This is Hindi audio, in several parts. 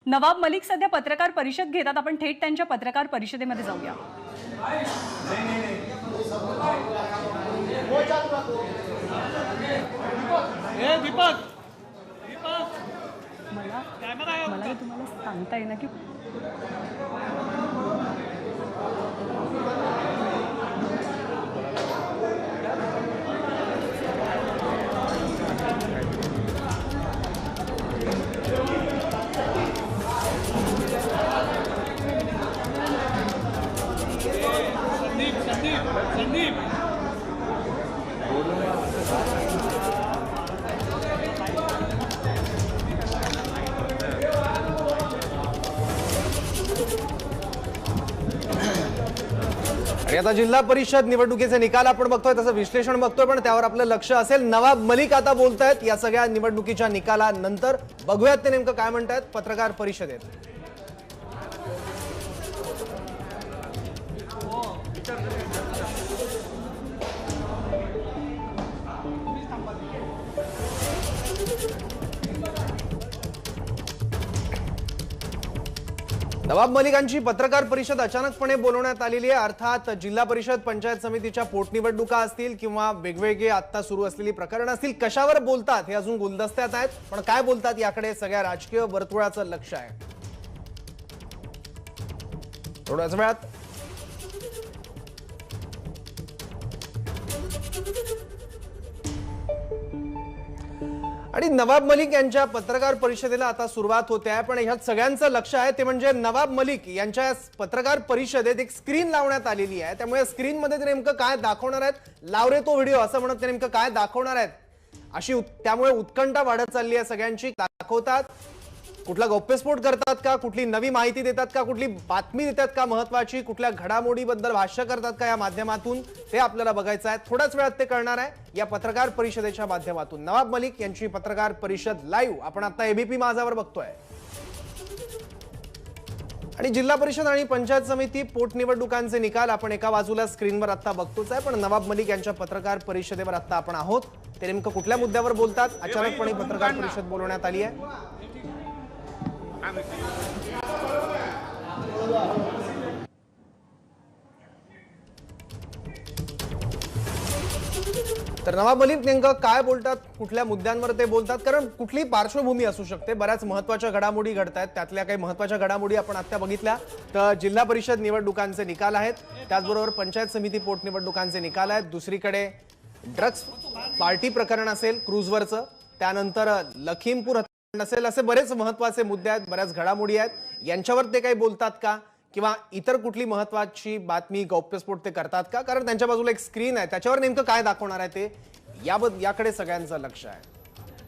नवाब मलिक सध्या पत्रकार परिषद घेतात. आपण थेट त्यांच्या पत्रकार परिषदेमध्ये जाऊया. दीपक मला तुम्हाला सांगता येईल की संदीप आणि आता जिल्हा परिषद निवडणुकीचे निकाल आपण बघतोय, तसं विश्लेषण बघतोय, पण त्यावर आपलं लक्ष असेल. नवाब मलिक आता बोलतायत या सगळ्या निवडणुकीच्या निकालानंतर. बघूयात ते नेमकं काय म्हणतायत पत्रकार परिषदेत. नवाब मलिकांची पत्रकार परिषद अचानकपणे बोलवण्यात आलेली आहे. अर्थात जिल्हा परिषद पंचायत समितीच्या पोटनिवडणुका असतील किंवा वेगवेगळे आता सुरू असलेली प्रकरणं असतील, कशावर बोलतात हे अजून गुलदस्त्यात आहेत. पण काय बोलतात याकडे सगळ्या राजकीय वर्तुळाचं लक्ष आहे. थोड्याच वेळात आणि नवाब मलिक यांच्या पत्रकार परिषदेला आता सुरुवात होते आहे. पण ह्यात सगळ्यांचं लक्ष आहे ते म्हणजे नवाब मलिक यांच्या पत्रकार परिषदेत एक स्क्रीन लावण्यात आलेली आहे. त्यामुळे स्क्रीनमध्ये ते नेमकं काय दाखवणार आहेत, लावरे तो व्हिडिओ असं म्हणत ते नेमकं काय दाखवणार आहेत अशी त्यामुळे उत्कंठा वाढत चालली आहे सगळ्यांची. दाखवतात, कुठला गौप्यस्फोट करतात का, कुठली नवी माहिती देतात का, कुठली बातमी देतात का महत्वाची, कुठल्या घडामोडीबद्दल भाष्य करतात का या माध्यमातून, ते आपल्याला बघायचं आहे. थोड्याच वेळात ते कळणार आहे या पत्रकार परिषदेच्या माध्यमातून. नवाब मलिक यांची पत्रकार परिषद लाईव्ह आपण आता एबीपी माझावर बघतोय. आणि जिल्हा परिषद आणि पंचायत समिती पोटनिवडणुकांचे निकाल आपण एका बाजूला स्क्रीनवर आता बघतोच आहे. पण नवाब मलिक यांच्या पत्रकार परिषदेवर आता आपण आहोत. ते नेमकं कुठल्या मुद्द्यावर बोलतात, अचानकपणे पत्रकार परिषद बोलवण्यात आली आहे. तर नवाब मलिक नेमकं काय बोलतात, कुठल्या मुद्द्यांवर ते बोलतात, कारण कुठली पार्श्वभूमी असू शकते. बऱ्याच महत्त्वाच्या घडामोडी घडत आहेत. त्यातल्या काही महत्त्वाच्या घडामोडी आपण आता बघितल्या. तर जिल्हा परिषद निवडणुकांचे निकाल आहेत, त्याचबरोबर पंचायत समिती पोटनिवडणुकांचे निकाल आहेत. दुसरीकडे ड्रग्स पार्टी प्रकरण असेल क्रूजवरचं, त्यानंतर लखीमपूर नसेल, असे बरेच महत्त्वाचे मुद्दे आहेत, बऱ्याच घडामोडी आहेत. यांच्यावर ते काही बोलतात का, किंवा इतर कुठली महत्त्वाची बातमी, गौप्यस्फोट ते करतात का? कारण त्यांच्या बाजूला एक स्क्रीन आहे, त्याच्यावर नेमकं काय दाखवणार आहे ते याकडे सगळ्यांचं लक्ष आहे.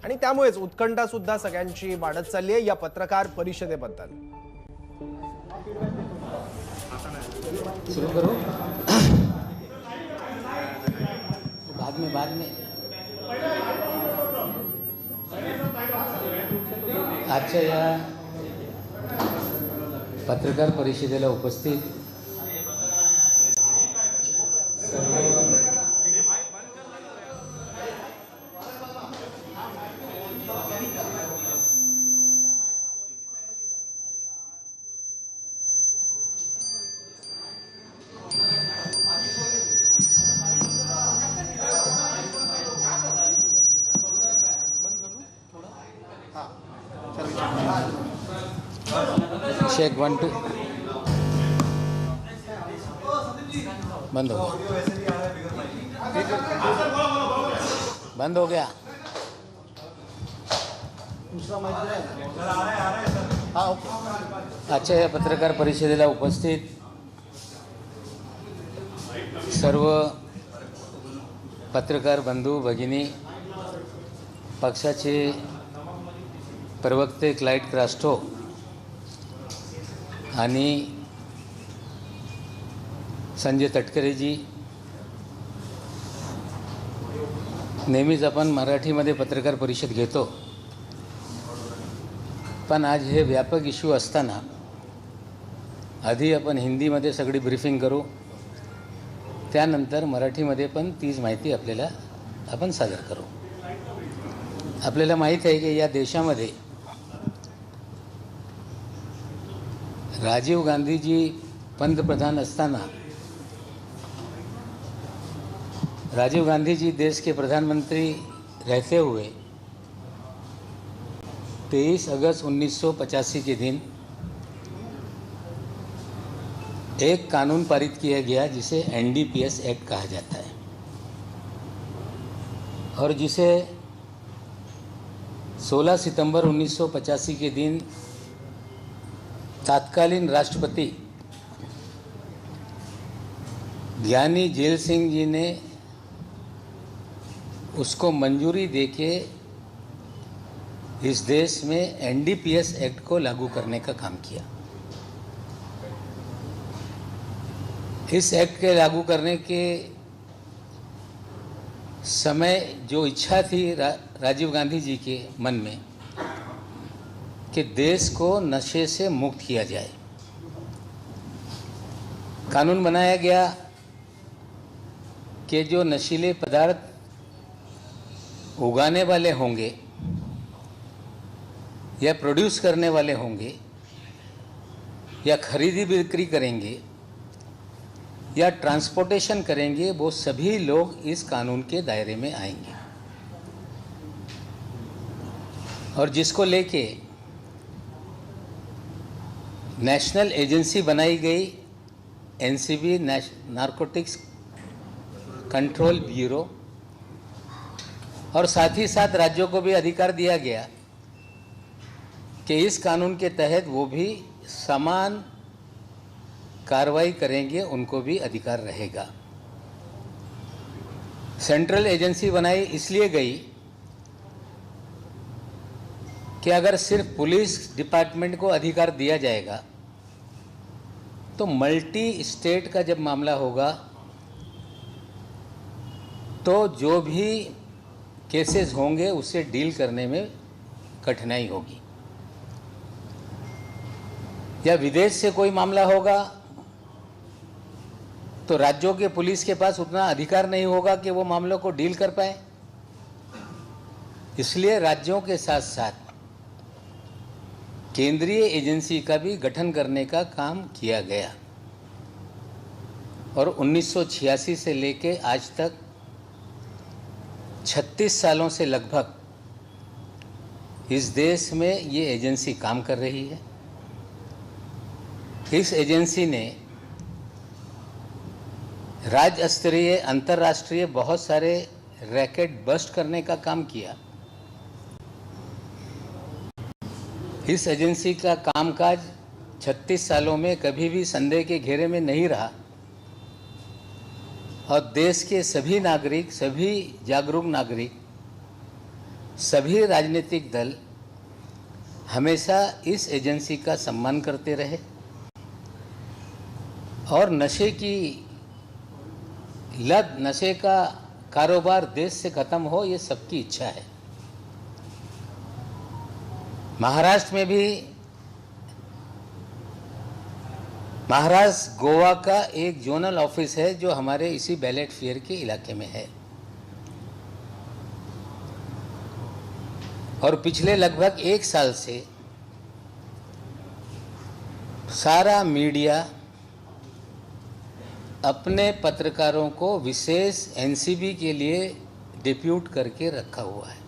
आणि त्यामुळेच उत्कंठा सुद्धा सगळ्यांची वाढत चालली आहे या पत्रकार परिषदेबद्दल. सुरू करू बाद में आजच्या या पत्रकार परिषदेला उपस्थित शेक 1 2 बंद हो गया आजच्या या पत्रकार परिषदेला उपस्थित सर्व पत्रकार बंधू भगिनी, पक्षाचे प्रवक्ते क्लाइड क्रास्टो आणि संजय तटकरेजी, नेहमीच आपण मराठीमध्ये पत्रकार परिषद घेतो, पण आज हे व्यापक इश्यू असताना आधी आपण हिंदीमध्ये सगळी ब्रीफिंग करू, त्यानंतर मराठीमध्ये पण तीच माहिती आपल्याला आपण सादर करू. आपल्याला माहीत आहे की या देशामध्ये राजीव गांधीजी पंतप्रधान असताना राजीव गांधी जी देश के प्रधानमंत्री रहते हुए 23 अगस्त 1985 के दिन एक कानून पारित किया गया जिसे एनडीपीएस एक्ट कहा जाता है और जिसे 16 सितंबर 1985 के दिन तत्कालीन राष्ट्रपति ज्ञानी जेल सिंह जी ने उसको मंजूरी देके इस देश में एनडीपीएस एक्ट को लागू करने का काम किया। इस एक्ट के लागू करने के समय जो इच्छा थी राजीव गांधी जी के मन में कि देश को नशे से मुक्त किया जाए, कानून बनाया गया कि जो नशीले पदार्थ उगाने वाले होंगे या प्रोड्यूस करने वाले होंगे या खरीदी बिक्री करेंगे या ट्रांसपोर्टेशन करेंगे, वो सभी लोग इस कानून के दायरे में आएंगे। और जिसको लेके नेशनल एजेंसी बनाई गई, एनसीबी, नारकोटिक्स कंट्रोल ब्यूरो, और साथ ही साथ राज्यों को भी अधिकार दिया गया कि इस कानून के तहत वो भी समान कार्रवाई करेंगे, उनको भी अधिकार रहेगा। सेंट्रल एजेंसी बनाई इसलिए गई कि अगर सिर्फ पुलिस डिपार्टमेंट को अधिकार दिया जाएगा तो मल्टी स्टेट का जब मामला होगा तो जो भी केसेस होंगे उससे डील करने में कठिनाई होगी, या विदेश से कोई मामला होगा तो राज्यों के पुलिस के पास उतना अधिकार नहीं होगा कि वो मामलों को डील कर पाए। इसलिए राज्यों के साथ साथ केंद्रीय एजेंसी का भी गठन करने का काम किया गया और 1986 से लेके आज तक 36 सालों से लगभग इस देश में ये एजेंसी काम कर रही है। इस एजेंसी ने राज्य स्तरीय, अंतर्राष्ट्रीय बहुत सारे रैकेट बस्ट करने का काम किया। इस एजेंसी का कामकाज 36 सालों में कभी भी संदेह के घेरे में नहीं रहा और देश के सभी नागरिक, सभी जागरूक नागरिक, सभी राजनीतिक दल हमेशा इस एजेंसी का सम्मान करते रहे और नशे की लत, नशे का कारोबार देश से खत्म हो, ये सबकी इच्छा है। महाराष्ट्र में भी, महाराष्ट्र गोवा का एक जोनल ऑफिस है जो हमारे इसी बैलेट फेयर के इलाके में है और पिछले लगभग 1 साल से सारा मीडिया अपने पत्रकारों को विशेष एनसीबी के लिए डिप्यूट करके रखा हुआ है।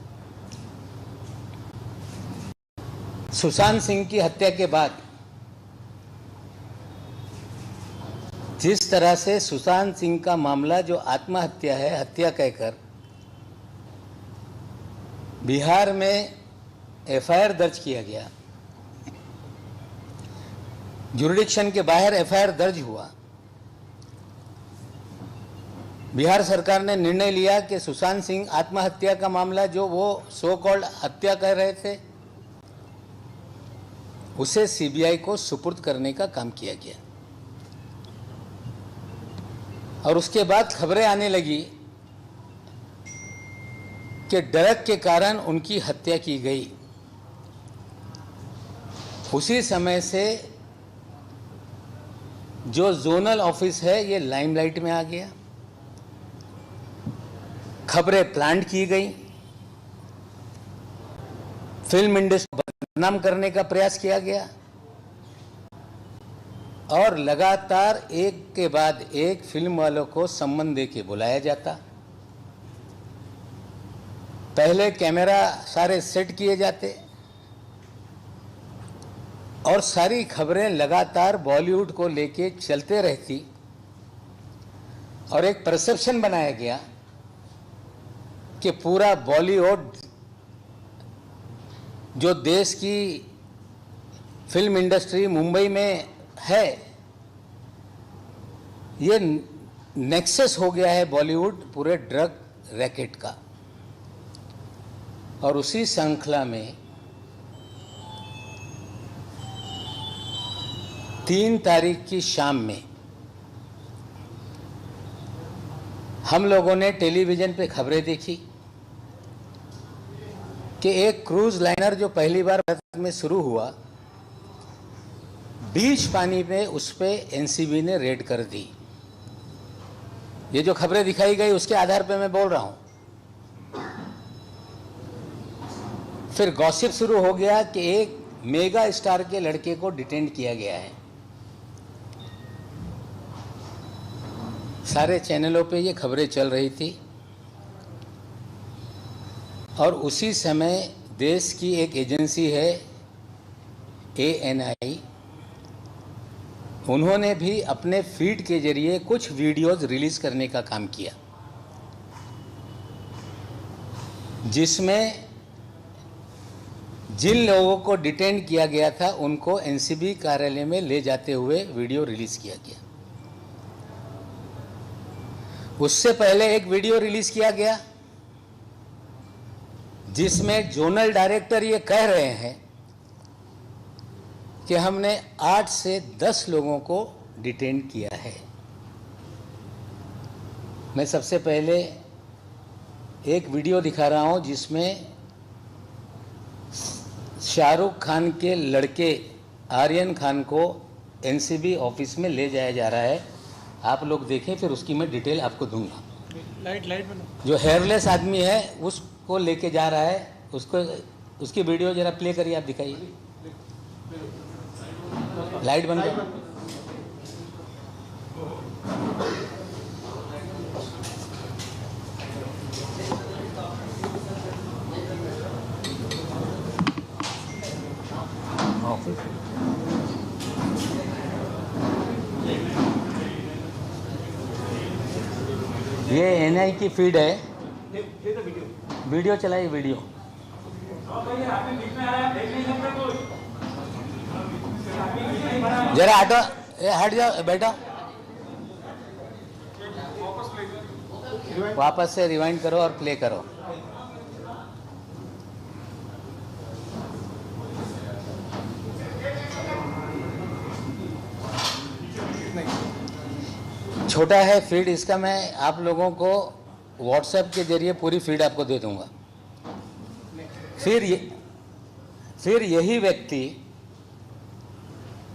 सुशांत सिंह की हत्या के बाद जिस तरह से सुशांत सिंह का मामला जो आत्महत्या है, हत्या कहकर बिहार में एफआईआर दर्ज किया गया, जुरिडिक्शन के बाहर एफआईआर दर्ज हुआ। बिहार सरकार ने निर्णय लिया कि सुशांत सिंह आत्महत्या का मामला जो वो सो कॉल्ड हत्या कह रहे थे उसे सीबीआई को सुपुर्द करने का काम किया गया और उसके बाद खबरें आने लगी कि ड्रग के कारण उनकी हत्या की गई। उसी समय से जो जोनल ऑफिस है ये लाइमलाइट में आ गया, खबरें प्लांट की गई, फिल्म इंडस्ट्री को बदनाम करने का प्रयास किया गया और लगातार एक के बाद एक फिल्म वालों को सम्मान दे के बुलाया जाता। पहले कैमरा सारे सेट किए जाते और सारी खबरें लगातार बॉलीवुड को लेके चलते रहती और एक परसेप्शन बनाया गया कि पूरा बॉलीवुड जो देश की फिल्म इंडस्ट्री मुंबई में है, ये नेक्सस हो गया है बॉलीवुड पूरे ड्रग रैकेट का। और उसी श्रृंखला में 3 तारीख की शाम में हम लोगों ने टेलीविज़न पे खबरें देखी कि एक क्रूज लाइनर जो पहली बार भारत में शुरू हुआ, बीच पानी में उस पे एनसीबी ने रेड कर दी। ये जो खबरें दिखाई गई उसके आधार पे मैं बोल रहा हूं। फिर गॉसिप शुरू हो गया कि एक मेगा स्टार के लड़के को डिटेन किया गया है। सारे चैनलों पे ये खबरें चल रही थी और उसी समय देश की एक एजेंसी है ANI, उन्होंने भी अपने फीड के जरिए कुछ वीडियोस रिलीज करने का काम किया, जिसमें जिन लोगों को डिटेन किया गया था उनको एनसीबी कार्यालय में ले जाते हुए वीडियो रिलीज किया गया। उससे पहले एक वीडियो रिलीज किया गया जिसमें जोनल डायरेक्टर ये कह रहे हैं कि हमने 8 से 10 लोगों को डिटेन किया है। मैं सबसे पहले एक वीडियो दिखा रहा हूं जिसमें शाहरुख खान के लड़के आर्यन खान को एनसीबी ऑफिस में ले जाया जा रहा है। आप लोग देखें, फिर उसकी मैं डिटेल आपको दूंगा। लाइट बना। जो हेयरलेस आदमी है उसको लेके जा रहा है, उसकी वीडियो जरा प्ले करिए, आप दिखाइए। लाइट बंद करो। ये NI की फीड है। वीडियो चलाइए, वीडियो। जरा हटो, हट जाओ बेटा। वापस से रिवाइंड करो और प्ले करो। छोटा है फीड इसका, मैं आप लोगों को व्हाट्सएप के जरिए पूरी फीड आपको दे दूंगा। फिर यही व्यक्ति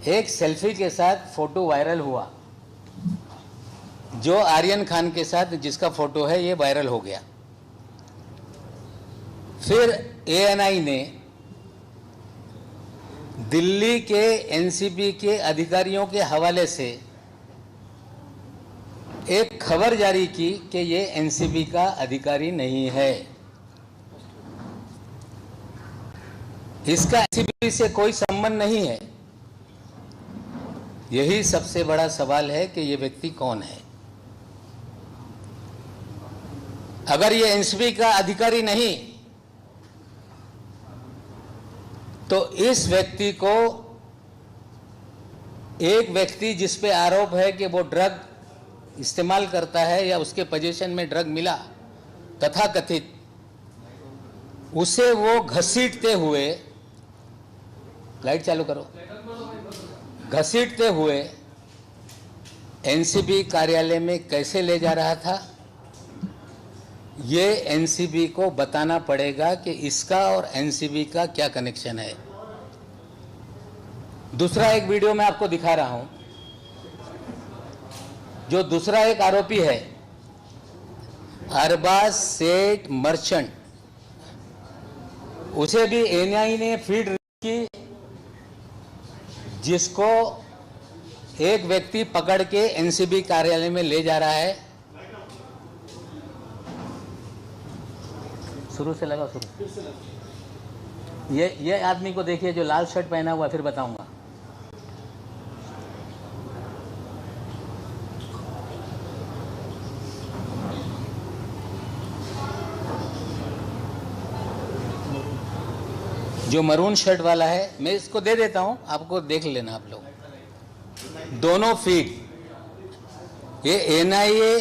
एक सेल्फी के साथ फोटो वायरल हुआ, जो आर्यन खान के साथ जिसका फोटो है ये वायरल हो गया। फिर ANI ने दिल्ली के एनसीबी के अधिकारियों के हवाले से एक खबर जारी की कि ये एनसीबी का अधिकारी नहीं है, इसका एनसीबी से कोई संबंध नहीं है। यही सबसे बड़ा सवाल है कि ये व्यक्ति कौन है। अगर ये एनसीबी का अधिकारी नहीं तो इस व्यक्ति को, एक व्यक्ति जिस पे आरोप है कि वो ड्रग इस्तेमाल करता है या उसके पोजीशन में ड्रग मिला तथाकथित, उसे वो घसीटते हुए, लाइट चालू करो, घसीटते हुए एनसीबी कार्यालय में कैसे ले जा रहा था, ये एनसीबी को बताना पड़ेगा कि इसका और एनसीबी का क्या कनेक्शन है। दूसरा एक वीडियो मैं आपको दिखा रहा हूं, जो दूसरा एक आरोपी है अरबाज सेठ मर्चेंट, उसे भी एनआई ने फीड की, जिसको एक व्यक्ति पकड़ के एनसीबी कार्यालय में ले जा रहा है। शुरू से लगा, शुरू। ये आदमी को देखिए जो लाल शर्ट पहना हुआ, फिर बताऊंगा। जो मरून शर्ट वाला है, मैं इसको दे देता हूं, आपको देख लेना आप लोग। दोनों फीड ये एनआईए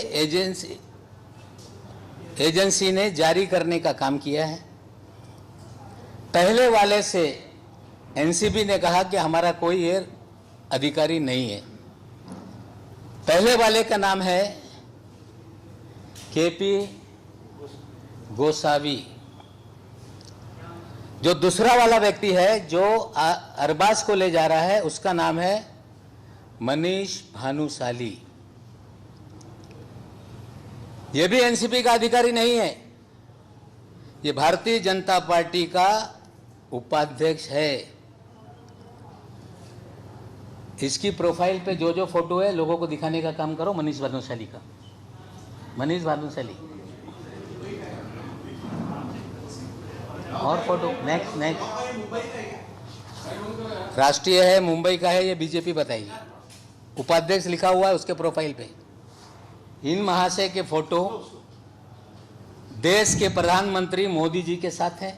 एजेंसी ने जारी करने का काम किया है। पहले वाले से एनसीबी ने कहा कि हमारा कोई ये अधिकारी नहीं है। पहले वाले का नाम है केपी गोसावी। जो दूसरा वाला व्यक्ति है जो अरबाज को ले जा रहा है, उसका नाम है मनीष भानुशाली। यह भी एनसीबी का अधिकारी नहीं है, ये भारतीय जनता पार्टी का उपाध्यक्ष है। इसकी प्रोफाइल पे जो जो फोटो है लोगों को दिखाने का काम करो। मनीष भानुशाली का, मनीष भानुशाली। और फोटो नेक्स्ट। राष्ट्रीय है, मुंबई का है, ये बीजेपी बताइए। उपाध्यक्ष लिखा हुआ है उसके प्रोफाइल पे। इन महाशय के फोटो देश के प्रधानमंत्री मोदी जी के साथ है।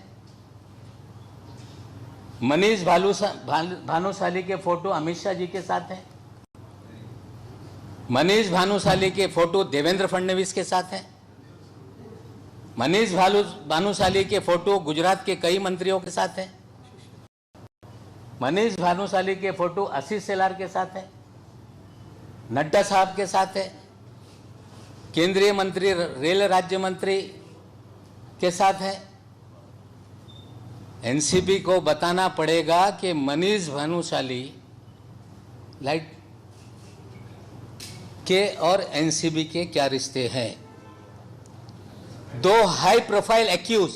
मनीष भानुशाली के फोटो अमित शाह जी के साथ है। मनीष भानुशाली के फोटो देवेंद्र फडणवीस के साथ है। मनीष भानुशाली के फोटो गुजरात के कई मंत्रियों के साथ है। मनीष भानुशाली के फोटो आशीष शेलार के साथ है, नड्डा साहब के साथ है, केंद्रीय मंत्री रेल राज्य मंत्री के साथ है। एनसीबी को बताना पड़ेगा कि मनीष भानुशाली लाइट के और एनसीबी के क्या रिश्ते हैं। दो हाई प्रोफाइल एक्यूज।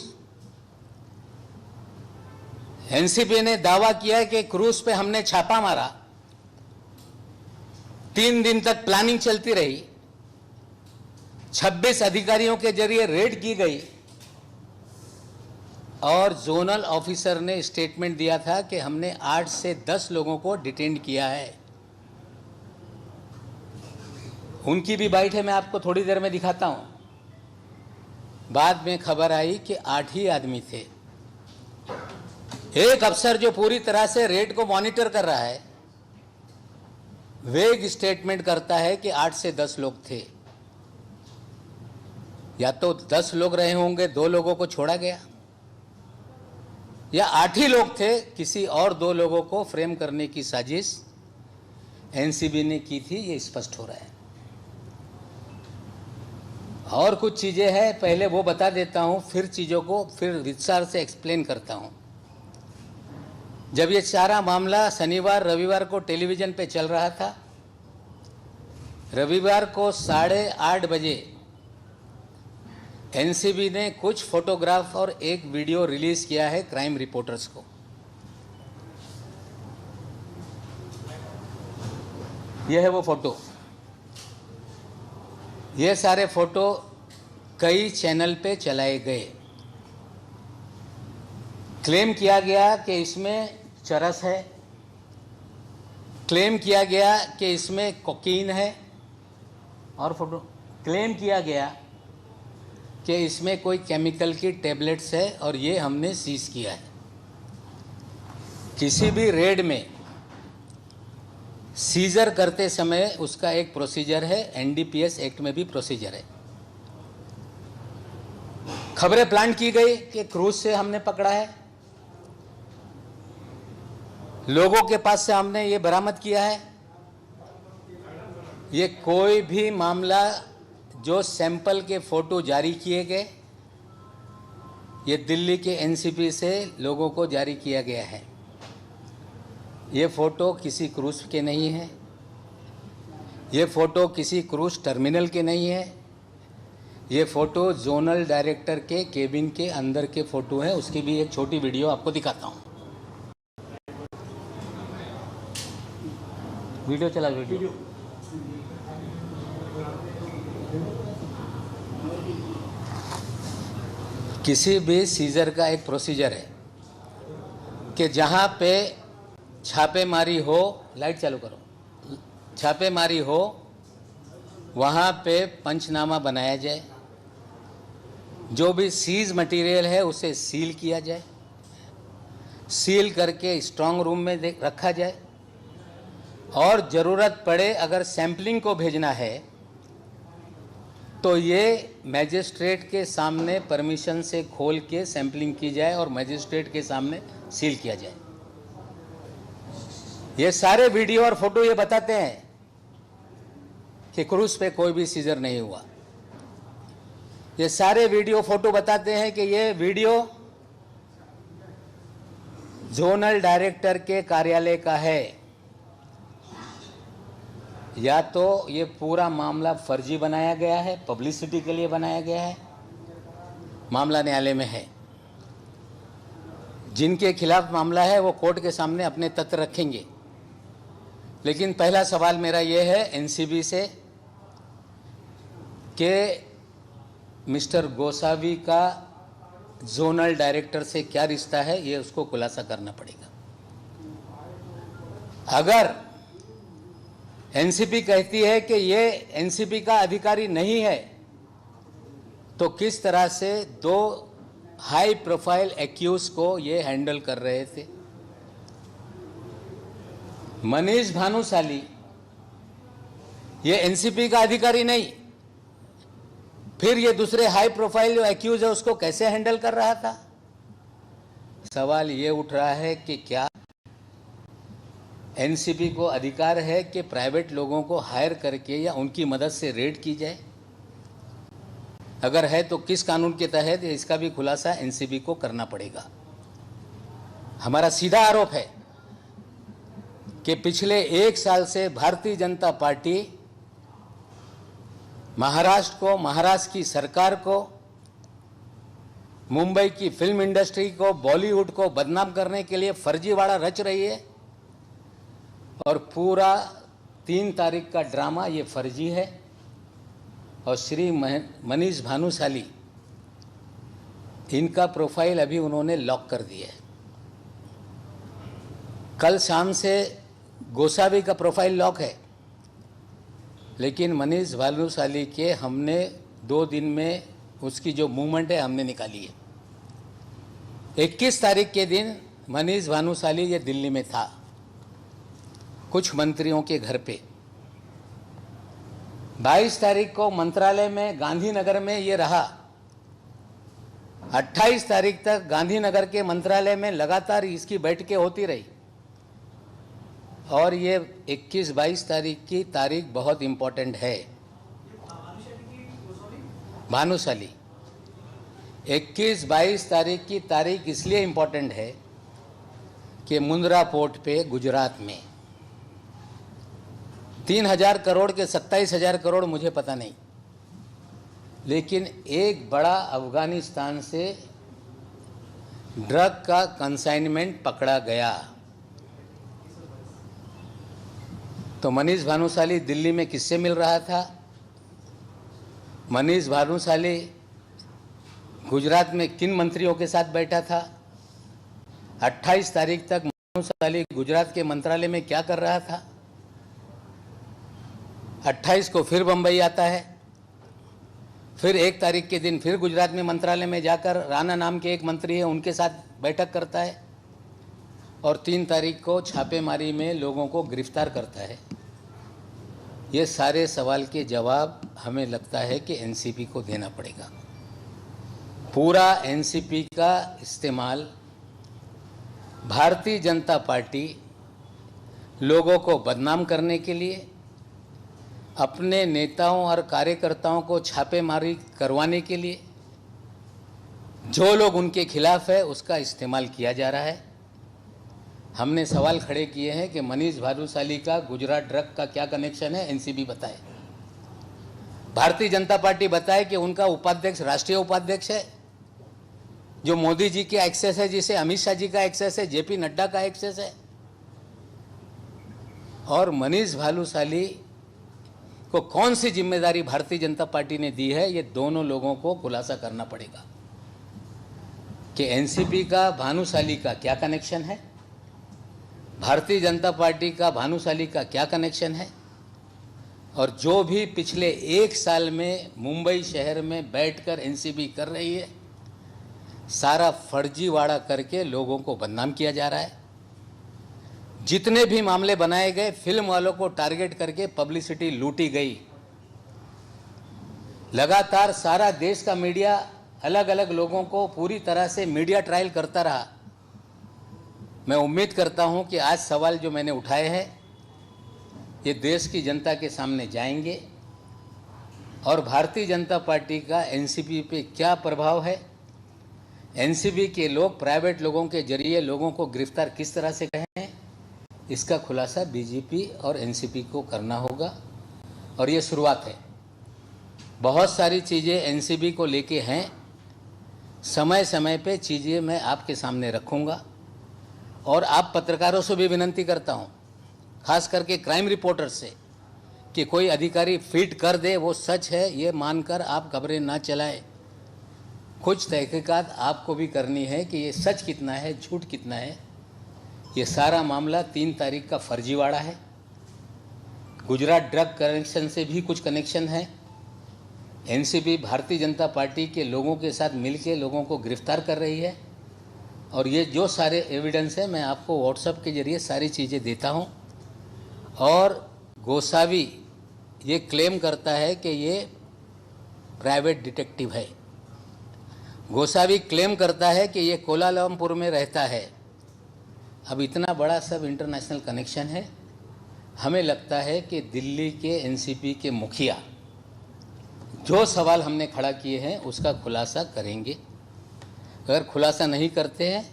एनसीबी ने दावा किया है कि क्रूज पे हमने छापा मारा, 3 दिन तक प्लानिंग चलती रही, 26 अधिकारियों के जरिए रेड की गई और जोनल ऑफिसर ने स्टेटमेंट दिया था कि हमने 8 से 10 लोगों को डिटेन किया है। उनकी भी बाइट है, मैं आपको थोड़ी देर में दिखाता हूं। बाद में खबर आई कि 8 ही आदमी थे। एक अफसर जो पूरी तरह से रेड को मॉनिटर कर रहा है, वेग स्टेटमेंट करता है कि 8 से 10 लोग थे। या तो 10 लोग रहे होंगे, 2 लोगों को छोड़ा गया, या 8 ही लोग थे, किसी और 2 लोगों को फ्रेम करने की साजिश एनसीबी ने की थी, ये स्पष्ट हो रहा है। और कुछ चीजें हैं, पहले वो बता देता हूं, फिर चीजों को फिर विस्तार से एक्सप्लेन करता हूं। जब ये सारा मामला शनिवार रविवार को टेलीविजन पे चल रहा था, रविवार को 8:30 बजे एनसीबी ने कुछ फोटोग्राफ और एक वीडियो रिलीज किया है क्राइम रिपोर्टर्स को। यह है वो फोटो। ये सारे फोटो कई चैनल पे चलाए गए। क्लेम किया गया कि इसमें चरस है, क्लेम किया गया कि इसमें कोकीन है, और फोटो क्लेम किया गया कि इसमें कोई केमिकल की टेबलेट्स है, और ये हमने सीज किया है। किसी भी रेड में सीजर करते समय उसका एक प्रोसीजर है, एनडीपीएस एक्ट में भी प्रोसीजर है। खबरें प्लांट की गई कि क्रूज से हमने पकड़ा है, लोगों के पास से हमने ये बरामद किया है। ये कोई भी मामला जो सैंपल के फोटो जारी किए गए, ये दिल्ली के एनसीपी से लोगों को जारी किया गया है। ये फोटो किसी क्रूज के नहीं है, ये फोटो किसी क्रूज टर्मिनल के नहीं है, ये फोटो जोनल डायरेक्टर के केबिन के अंदर के फोटो है। उसकी भी एक छोटी वीडियो आपको दिखाता हूँ। वीडियो चला वीडियो। किसी भी सीजर का एक प्रोसीजर है कि जहाँ पे छापेमारी हो, लाइट चालू करो, छापेमारी हो वहाँ पे पंचनामा बनाया जाए, जो भी सीज मटेरियल है उसे सील किया जाए, सील करके स्ट्रांग रूम में रखा जाए, और ज़रूरत पड़े अगर सैंपलिंग को भेजना है तो ये मैजिस्ट्रेट के सामने परमिशन से खोल के सैंपलिंग की जाए और मैजिस्ट्रेट के सामने सील किया जाए। ये सारे वीडियो और फोटो ये बताते हैं कि क्रूज पे कोई भी सीजर नहीं हुआ। ये सारे वीडियो फोटो बताते हैं कि ये वीडियो जोनल डायरेक्टर के कार्यालय का है। या तो ये पूरा मामला फर्जी बनाया गया है, पब्लिसिटी के लिए बनाया गया है, मामला न्यायालय में है। जिनके खिलाफ मामला है वो कोर्ट के सामने अपने तथ्य रखेंगे। लेकिन पहला सवाल मेरा ये है एनसीबी से कि मिस्टर गोसावी का जोनल डायरेक्टर से क्या रिश्ता है, ये उसको खुलासा करना पड़ेगा। अगर एनसीबी कहती है कि ये एनसीबी का अधिकारी नहीं है, तो किस तरह से दो हाई प्रोफाइल एक्यूज को ये हैंडल कर रहे थे। मनीष भानुशाली ये एनसीबी का अधिकारी नहीं, फिर ये दूसरे हाई प्रोफाइल जो एक्यूज है उसको कैसे हैंडल कर रहा था। सवाल ये उठ रहा है कि क्या एनसीबी को अधिकार है कि प्राइवेट लोगों को हायर करके या उनकी मदद से रेड की जाए? अगर है तो किस कानून के तहत, इसका भी खुलासा एनसीबी को करना पड़ेगा। हमारा सीधा आरोप है कि पिछले 1 साल से भारतीय जनता पार्टी महाराष्ट्र को, महाराष्ट्र की सरकार को, मुंबई की फिल्म इंडस्ट्री को, बॉलीवुड को बदनाम करने के लिए फर्जीवाड़ा रच रही है। और पूरा 3 तारीख का ड्रामा ये फर्जी है। और श्री मनीष भानुशाली, इनका प्रोफाइल अभी उन्होंने लॉक कर दिया है। कल शाम से गोसावी का प्रोफाइल लॉक है, लेकिन मनीष भानुशाली के हमने 2 दिन में उसकी जो मूवमेंट है हमने निकाली है। 21 तारीख के दिन मनीष भानुशाली ये दिल्ली में था कुछ मंत्रियों के घर पे। 22 तारीख को मंत्रालय में गांधीनगर में ये रहा। 28 तारीख तक गांधीनगर के मंत्रालय में लगातार इसकी बैठकें होती रही। और ये 21-22 तारीख की तारीख बहुत इंपॉर्टेंट है। भानुशाली 21-22 तारीख की तारीख इसलिए इंपॉर्टेंट है कि मुंद्रा पोर्ट पे गुजरात में 3,000 करोड़ के 27,000 करोड़ मुझे पता नहीं, लेकिन एक बड़ा अफगानिस्तान से ड्रग का कंसाइनमेंट पकड़ा गया। तो मनीष भानुशाली दिल्ली में किससे मिल रहा था? मनीष भानुशाली गुजरात में किन मंत्रियों के साथ बैठा था? 28 तारीख तक भानुशाली गुजरात के मंत्रालय में क्या कर रहा था? 28 को फिर बंबई आता है, फिर 1 तारीख के दिन फिर गुजरात में मंत्रालय में जाकर राणा नाम के एक मंत्री है उनके साथ बैठक करता है, और 3 तारीख को छापेमारी में लोगों को गिरफ्तार करता है। ये सारे सवाल के जवाब हमें लगता है कि एनसीपी को देना पड़ेगा। पूरा एनसीपी का इस्तेमाल भारतीय जनता पार्टी लोगों को बदनाम करने के लिए, अपने नेताओं और कार्यकर्ताओं को छापेमारी करवाने के लिए, जो लोग उनके खिलाफ है उसका इस्तेमाल किया जा रहा है। हमने सवाल खड़े किए हैं कि मनीष भानुशाली का गुजरात ड्रग का क्या कनेक्शन है, एनसीबी बताए। भारतीय जनता पार्टी बताए कि उनका उपाध्यक्ष राष्ट्रीय उपाध्यक्ष है, जो मोदी जी के एक्सेस है, जिसे अमित शाह जी का एक्सेस है, जेपी नड्डा का एक्सेस है। और मनीष भानुशाली को कौन सी जिम्मेदारी भारतीय जनता पार्टी ने दी है, ये दोनों लोगों को खुलासा करना पड़ेगा कि एनसीपी का भानुशाली का क्या कनेक्शन है, भारतीय जनता पार्टी का भानुशाली का क्या कनेक्शन है, और जो भी पिछले 1 साल में मुंबई शहर में बैठकर एनसीपी कर रही है, सारा फर्जीवाड़ा करके लोगों को बदनाम किया जा रहा है। जितने भी मामले बनाए गए, फिल्म वालों को टारगेट करके पब्लिसिटी लूटी गई। लगातार सारा देश का मीडिया अलग अलग लोगों को पूरी तरह से मीडिया ट्रायल करता रहा। मैं उम्मीद करता हूं कि आज सवाल जो मैंने उठाए हैं ये देश की जनता के सामने जाएंगे और भारतीय जनता पार्टी का एनसीपी पे क्या प्रभाव है, एनसीपी के लोग प्राइवेट लोगों के जरिए लोगों को गिरफ्तार किस तरह से करें, इसका खुलासा बीजेपी और एनसीपी को करना होगा। और ये शुरुआत है, बहुत सारी चीज़ें एनसीपी को लेके हैं, समय समय पे चीज़ें मैं आपके सामने रखूँगा। और आप पत्रकारों से भी विनती करता हूँ, खास करके क्राइम रिपोर्टर से, कि कोई अधिकारी फीड कर दे वो सच है ये मानकर आप खबरें ना चलाएं। कुछ तहकीकात आपको भी करनी है कि ये सच कितना है, झूठ कितना है। ये सारा मामला 3 तारीख का फर्जीवाड़ा है। गुजरात ड्रग कनेक्शन से भी कुछ कनेक्शन है। एनसीपी भारतीय जनता पार्टी के लोगों के साथ मिलकर लोगों को गिरफ्तार कर रही है। और ये जो सारे एविडेंस है मैं आपको व्हाट्सएप के जरिए सारी चीज़ें देता हूँ। और गोसावी ये क्लेम करता है कि ये प्राइवेट डिटेक्टिव है। गोसावी क्लेम करता है कि ये कोलालमपुर में रहता है। अब इतना बड़ा सब इंटरनेशनल कनेक्शन है। हमें लगता है कि दिल्ली के एनसीपी के मुखिया जो सवाल हमने खड़ा किए हैं उसका खुलासा करेंगे। अगर खुलासा नहीं करते हैं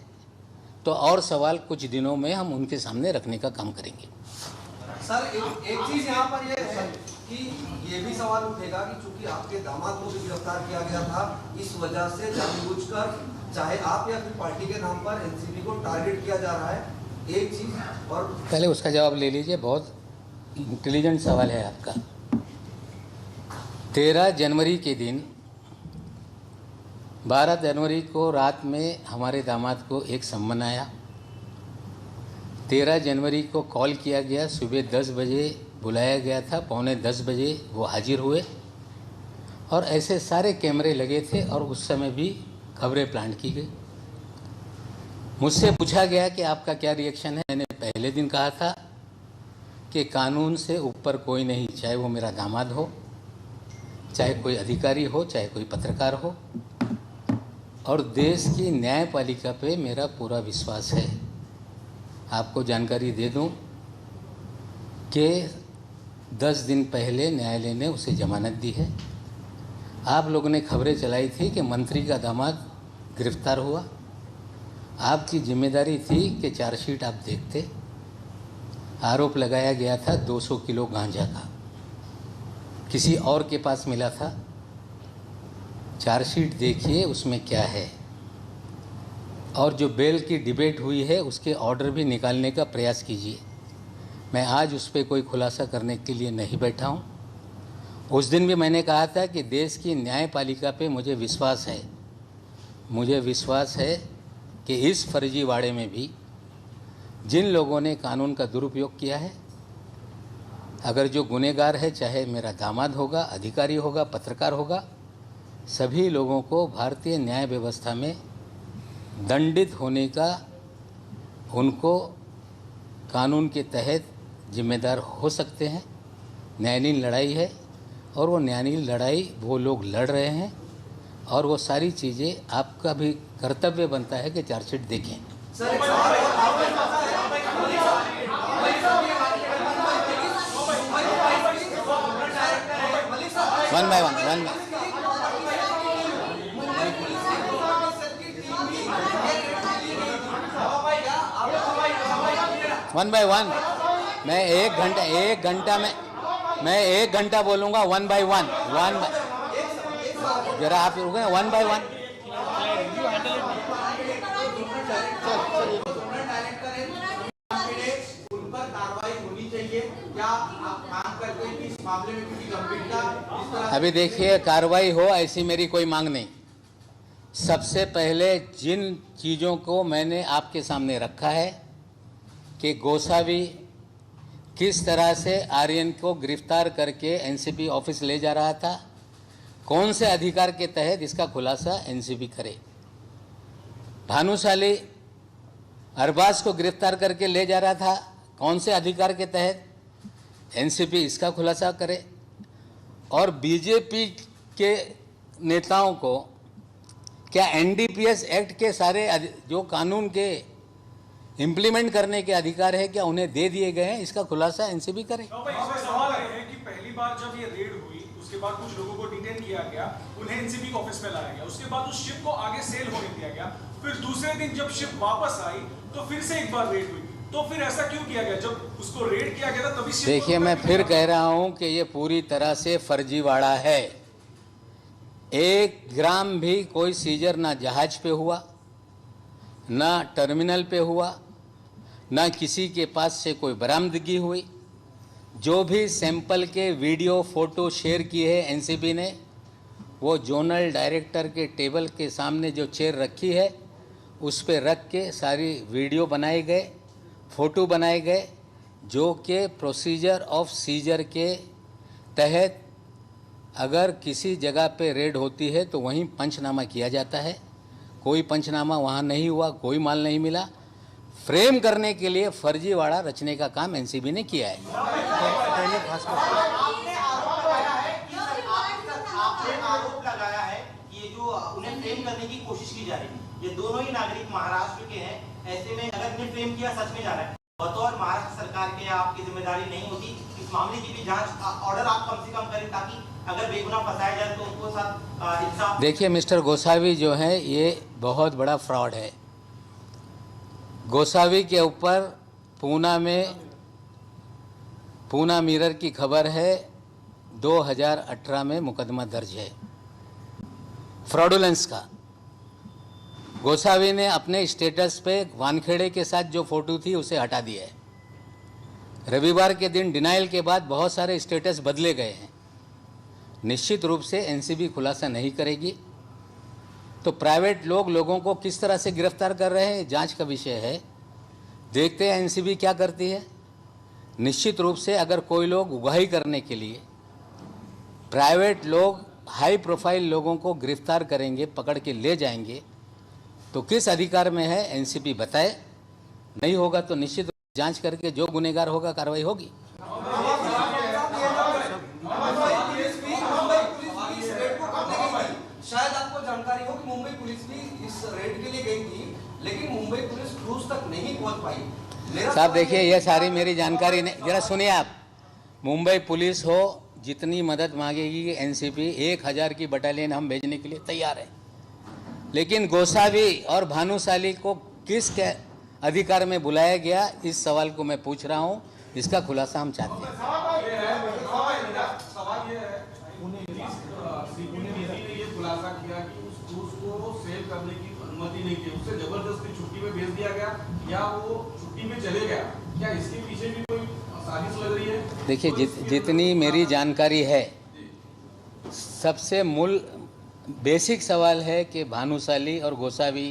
तो और सवाल कुछ दिनों में हम उनके सामने रखने का काम करेंगे। सर एक चीज यहाँ पर ये है कि ये भी सवाल उठेगा कि चूंकि आपके दामाद को भी गिरफ्तार किया गया था, इस वजह से जानबूझकर चाहे आप या फिर पार्टी के नाम पर एनसीपी को टारगेट किया जा रहा है। एक चीज और पहले उसका जवाब ले लीजिए, बहुत इंटेलिजेंट सवाल है आपका। 13 जनवरी के दिन 12 जनवरी को रात में हमारे दामाद को एक सम्मन आया। 13 जनवरी को कॉल किया गया, सुबह 10 बजे बुलाया गया था, पौने 10 बजे वो हाजिर हुए और ऐसे सारे कैमरे लगे थे और उस समय भी खबरें प्लांट की गई। मुझसे पूछा गया कि आपका क्या रिएक्शन है। मैंने पहले दिन कहा था कि कानून से ऊपर कोई नहीं, चाहे वो मेरा दामाद हो, चाहे कोई अधिकारी हो, चाहे कोई पत्रकार हो, और देश की न्यायपालिका पे मेरा पूरा विश्वास है। आपको जानकारी दे दूं कि 10 दिन पहले न्यायालय ने उसे जमानत दी है। आप लोगों ने खबरें चलाई थी कि मंत्री का दामाद गिरफ्तार हुआ। आपकी जिम्मेदारी थी कि चार्जशीट आप देखते। आरोप लगाया गया था 200 किलो गांजा का, किसी और के पास मिला था। चार्जशीट देखिए उसमें क्या है, और जो बेल की डिबेट हुई है उसके ऑर्डर भी निकालने का प्रयास कीजिए। मैं आज उस पर कोई खुलासा करने के लिए नहीं बैठा हूँ। उस दिन भी मैंने कहा था कि देश की न्यायपालिका पे मुझे विश्वास है। मुझे विश्वास है कि इस फर्जीवाड़े में भी जिन लोगों ने कानून का दुरुपयोग किया है, अगर जो गुनहगार है, चाहे मेरा दामाद होगा, अधिकारी होगा, पत्रकार होगा, सभी लोगों को भारतीय न्याय व्यवस्था में दंडित होने का, उनको कानून के तहत जिम्मेदार हो सकते हैं। न्यायालयीन लड़ाई है और वो न्यायालयीन लड़ाई वो लोग लड़ रहे हैं, और वो सारी चीज़ें आपका भी कर्तव्य बनता है कि चार्जशीट देखें। वन बाय वन मैं एक घंटा बोलूँगा। 1 by 1 जरा आप रुके, 1 by 1। उन पर कार्रवाई होनी चाहिए। क्या आप मांग करते हैं कि इस मामले में किसी गंभीरता इस तरह अभी देखिए, कार्रवाई हो ऐसी मेरी कोई मांग नहीं। सबसे पहले जिन चीज़ों को मैंने आपके सामने रखा है कि गोसावी किस तरह से आर्यन को गिरफ्तार करके एनसीबी ऑफिस ले जा रहा था, कौन से अधिकार के तहत, इसका खुलासा एनसीबी करे। भानुशाली अरबाज को गिरफ्तार करके ले जा रहा था, कौन से अधिकार के तहत, एनसीबी इसका खुलासा करे। और बीजेपी के नेताओं को क्या एनडीपीएस एक्ट के सारे जो कानून के इम्प्लीमेंट करने के अधिकार है, क्या उन्हें दे दिए गए हैं, इसका खुलासा एनसीबी करे। इसमें सवाल है कि पहली बार जब ये रेड हुई उसके बाद कुछ लोगों को डिटेन किया गया, उन्हें एनसीबी ऑफिस में लाया गया, उसके बाद उस शिप को आगे सेल होने दिया गया, फिर दूसरे दिन जब शिप वापस आई तो फिर से एक बार रेड हुई, तो फिर ऐसा क्यों किया गया? जब उसको रेड किया गया था तभी शिप। देखिए, मैं फिर कह रहा हूं कि ये पूरी तरह से फर्जीवाड़ा है। 1 ग्राम भी कोई सीजर ना जहाज पे हुआ, ना टर्मिनल पे हुआ, ना किसी के पास से कोई बरामदगी हुई। जो भी सैंपल के वीडियो फोटो शेयर किए हैं एनसीबी ने, वो जोनल डायरेक्टर के टेबल के सामने जो चेयर रखी है उस पे रख के सारी वीडियो बनाए गए, फ़ोटो बनाए गए, जो कि प्रोसीजर ऑफ सीजर के तहत अगर किसी जगह पे रेड होती है तो वहीं पंचनामा किया जाता है। कोई पंचनामा वहाँ नहीं हुआ, कोई माल नहीं मिला। फ्रेम करने के लिए फर्जीवाड़ा रचने का काम एनसीबी ने किया है। आपने आरोप लगाया है कि ये जो उन्हें फ्रेम करने की कोशिश की जा रही है, ये दोनों ही नागरिक महाराष्ट्र के हैं। ऐसे में अगर इन्हें फ्रेम किया सच में जा रहा है, बतौर महाराष्ट्र सरकार के आपकी जिम्मेदारी नहीं होती इस मामले की भी जांच ऑर्डर आप कम से कम करें, ताकि अगर बेगुनाह फंसाया जाए तो उनको साथ इंसाफ। देखिए, मिस्टर गोसावी जो है ये बहुत बड़ा फ्रॉड है। गोसावी के ऊपर पूना मिरर की खबर है 2018 में मुकदमा दर्ज है फ्रॉडुलेंस का। गोसावी ने अपने स्टेटस पे वानखेड़े के साथ जो फोटो थी उसे हटा दिया है। रविवार के दिन डिनाइल के बाद बहुत सारे स्टेटस बदले गए हैं। निश्चित रूप से एनसीबी खुलासा नहीं करेगी। तो प्राइवेट लोग लोगों को किस तरह से गिरफ्तार कर रहे हैं, जांच का विषय है। देखते हैं एनसीबी क्या करती है। निश्चित रूप से अगर कोई लोग उगाही करने के लिए प्राइवेट लोग हाई प्रोफाइल लोगों को गिरफ्तार करेंगे, पकड़ के ले जाएंगे, तो किस अधिकार में है एनसीबी बताए। नहीं होगा तो निश्चित रूप से जांच करके जो गुनहगार होगा कार्रवाई होगी। शायद आपको जानकारी हो कि मुंबई पुलिस भी इस रेड के लिए गई थी, लेकिन मुंबई पुलिस क्रूज तक नहीं पहुंच पाई। साहब देखिए, ये सारी मेरी जानकारी नहीं, जरा सुनिए आप। मुंबई पुलिस हो जितनी मदद मांगेगी एनसीबी, 1000 की बटालियन हम भेजने के लिए तैयार है। लेकिन गोसावी और भानुशाली को किस के अधिकार में बुलाया गया, इस सवाल को मैं पूछ रहा हूँ। इसका खुलासा हम चाहते हैं। सवाल ये है, ये खुलासा किया कि उस क्रूज को सेल करने की अनुमति नहीं थी, उसे जबरदस्ती छुट्टी पे भेज दिया गया या वो छुट्टी पे चले गया। क्या इसके पीछे भी कोई साजिश लग रही है? देखिए, जितनी मेरी जानकारी है, सबसे मूल बेसिक सवाल है कि भानुशाली और गोसावी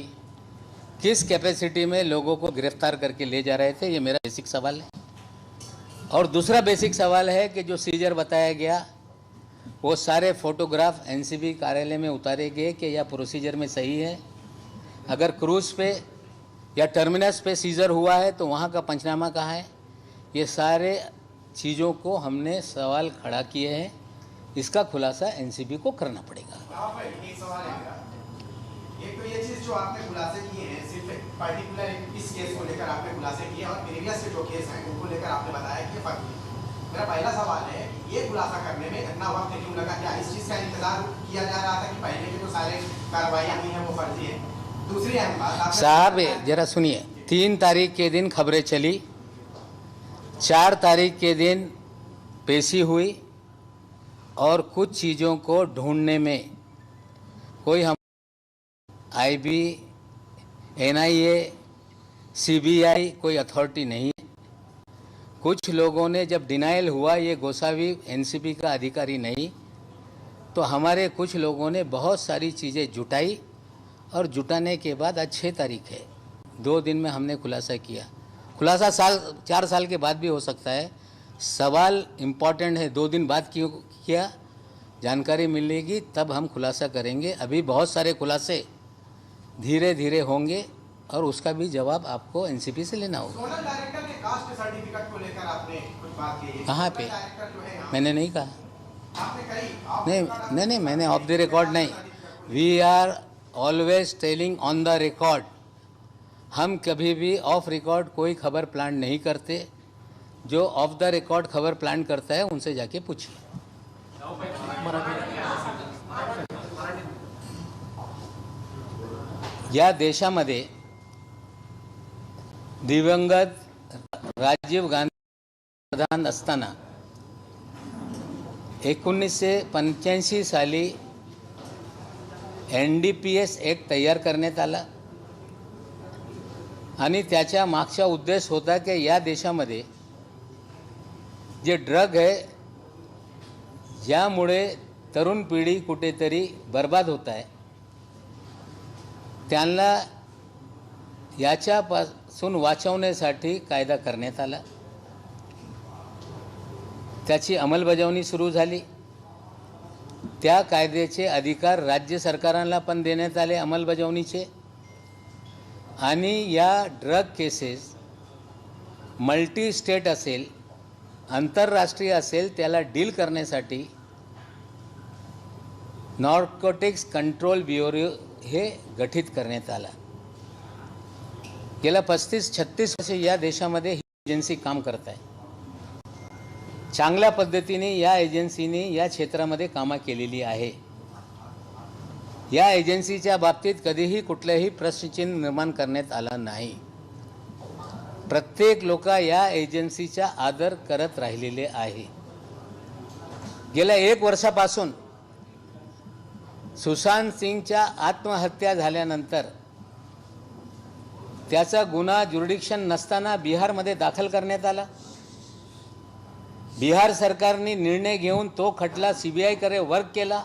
किस कैपेसिटी में लोगों को गिरफ्तार करके ले जा रहे थे, ये मेरा बेसिक सवाल है। और दूसरा बेसिक सवाल है कि जो सीजर बताया गया वो सारे फोटोग्राफ एनसीबी कार्यालय में उतारे गए कि या प्रोसीजर में सही है। अगर क्रूज पे या टर्मिनस पे सीजर हुआ है तो वहाँ का पंचनामा कहाँ है। ये सारे चीज़ों को हमने सवाल खड़ा किए हैं। इसका खुलासा एनसीबी को करना पड़ेगा। एक सवाल है मेरा। एक तो ये चीज जो आपने खुलासे किए हैं, सिर्फ पार्टिकुलर इस केस को लेकर आपने खुलासे किए और प्रीवियस के जो केस हैं उनको लेकर आपने बताया कि फर्क है। मेरा पहला सवाल है, ये खुलासा करने में इतना वक्त क्यों लगा? क्या इस चीज का इंतजार किया जा रहा था कि पहले के जो सारे कार्रवाइयाँ हुई हैं वो फर्जी है? दूसरी अहम बात साहब जरा सुनिए, 3 तारीख के दिन खबरें चली, 4 तारीख के दिन पेशी हुई और कुछ चीज़ों को ढूंढने में कोई हम आईबी, एनआईए, सीबीआई कोई अथॉरिटी नहीं है। कुछ लोगों ने जब डिनाइल हुआ ये गोसावी एनसीपी का अधिकारी नहीं, तो हमारे कुछ लोगों ने बहुत सारी चीज़ें जुटाई और जुटाने के बाद आज 6 तारीख है, 2 दिन में हमने खुलासा किया। खुलासा 4 साल के बाद भी हो सकता है। सवाल इम्पॉर्टेंट है, 2 दिन बाद क्यों किया, जानकारी मिलेगी तब हम खुलासा करेंगे। अभी बहुत सारे खुलासे धीरे धीरे होंगे और उसका भी जवाब आपको एनसीपी से लेना होगा। सोनल डायरेक्टर के कास्ट सर्टिफिकेट को लेकर आपने कुछ बात की है? कहाँ पे? डायरेक्टर जो है यहाँ, मैंने नहीं कहा। आपने कही नहीं, मैंने ऑफ द रिकॉर्ड नहीं। We are always telling on the record. हम कभी भी ऑफ रिकॉर्ड कोई खबर प्लान नहीं करते। जो ऑफ द रिकॉर्ड खबर प्लान करता है उनसे जाके पूछिए। या देशामध्ये दिवंगत राजीव गांधी प्रधान असताना 1985 साली NDPS ॲक्ट तयार करण्यात आला आणि त्याच्या मागचा उद्देश होता की या देशामध्ये जे ड्रग आहे ज्यामुळे तरुण पिढी कुठेतरी बर्बाद होत आहे त्यांना याच्यापासून वाचवण्यासाठी कायदा करण्यात आला। त्याची अंमलबजावणी सुरू झाली। त्या कायद्याचे अधिकार राज्य सरकारांना पण देण्यात आले अंमलबजावणीचे। आणि या ड्रग केसेस मल्टी स्टेट असेल आंतरराष्ट्रीय असेल त्याला डील करण्यासाठी नार्कोटिक्स कंट्रोल ब्युरो हे गठीत करण्यात आला। गेल्या 35-36 वर्षे या देशामध्ये ही एजन्सी काम करत आहे। चांगल्या पद्धतीने या एजन्सीने या क्षेत्रामध्ये कामं केलेली आहे। या एजन्सीच्या बाबतीत कधीही कुठलेही प्रश्नचिन्ह निर्माण करण्यात आला नाही। प्रत्येक लोक या एजन्सीचा आदर करत राहिलेले आहे। गेल्या 1 वर्षापासून सुशांत सिंगच्या आत्महत्या झाल्यानंतर त्याचा गुन्हा ज्युरिडिक्शन नसताना बिहारमध्ये दाखल करण्यात आला। बिहार सरकारने निर्णय घेऊन तो खटला सीबीआय कडे वर्क केला।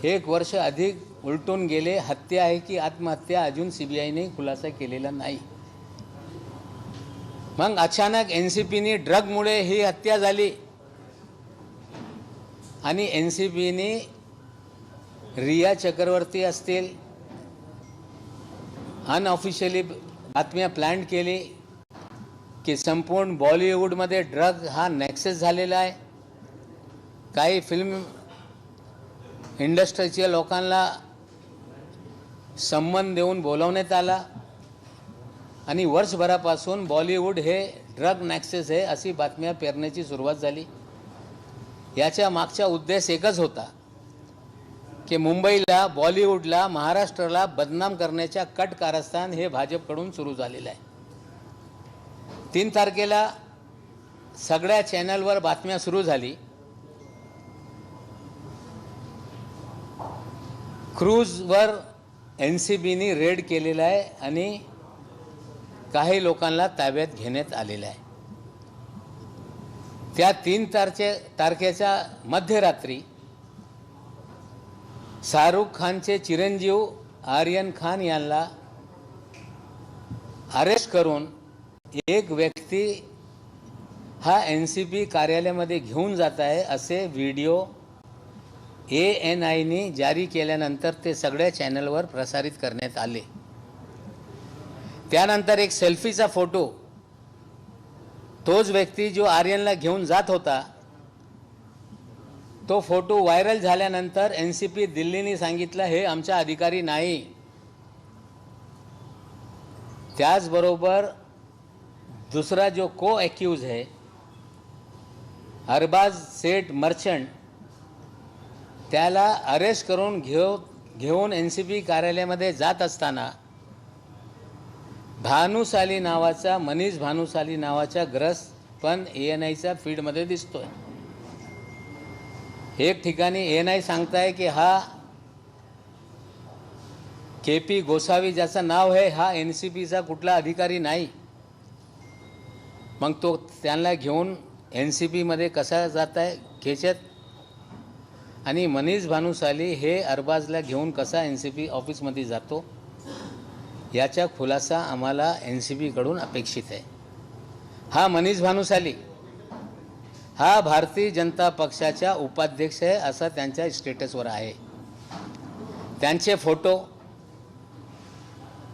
1 वर्ष अधिक उलटून गेले। हत्या आहे की आत्महत्या अजून सीबीआयने खुलासा केलेला नाही। मग अचानक एनसीपीने ड्रगमुळे ही हत्या झाली आणि एनसीपीने रिया चक्रवर्ती असतील अनऑफिशियली बातम्या प्लॅन केली की संपूर्ण बॉलिवूडमध्ये ड्रग हा नेक्सस झालेला आहे। काही फिल्म इंडस्ट्रीच्या लोकांना संबंध देऊन बोलवण्यात आला आणि वर्षभरापासून बॉलिवूड हे ड्रग नेक्सस आहे अशी बातम्या पेरण्याची सुरुवात झाली। याच्या मागचा उद्देश एकच होता की मुंबईला बॉलिवूडला महाराष्ट्राला बदनाम करण्याचा कट कारस्थान हे भाजपकडून सुरू झालेलं आहे। 3 तारखेला सगळ्या चॅनलवर बातम्या सुरू झाली। क्रूजवर एनसीबीने रेड केलेला आहे आणि काही लोकांना ताब्यात घेण्यात आलेलं आहे। त्या 3 तारखेच्या मध्यरात्री शाहरुख खानचे चिरंजीव आर्यन खान यांना अरेस्ट करून एक व्यक्ती हा एनसीबी कार्यालयामध्ये घेऊन जात आहे असे व्हिडिओ ANIने जारी केल्यानंतर ते सगळ्या चॅनलवर प्रसारित करण्यात आले। त्यानंतर एक सेल्फीचा फोटो तोच व्यक्ती जो आर्यनला घेऊन जात होता तो फोटो व्हायरल झाल्यानंतर एनसीपी दिल्लीने सांगितलं हे आमचा अधिकारी नाही। त्याचबरोबर दुसरा जो को अक्यूज है अरबाज सेठ मर्चंट त्याला अरेस्ट करून घेऊन एनसीपी कार्यालयामध्ये जात असताना भानुशाली नावाचा मनीष भानुशाली नावाचा ग्रस्त पण ANIच्या फीडमध्ये दिसतोय। एक ठिकाणी ANI सांगताय की हा KP गोसावी ज्याचं नाव आहे हा एनसीपीचा कुठला अधिकारी नाही। मग तो त्यांना घेऊन NCPमध्ये कसा जात आहे खेचत, आणि मनीष भानुशाली हे अरबाजला घेऊन कसा NCP ऑफिसमध्ये जातो, याचा खुलासा आम्हाला NCPकडून अपेक्षित आहे. हा मनीष भानुशाली हा भारतीय जनता पक्षाचा उपाध्यक्ष आहे असा त्यांच्या स्टेटसवर आहे. त्यांचे फोटो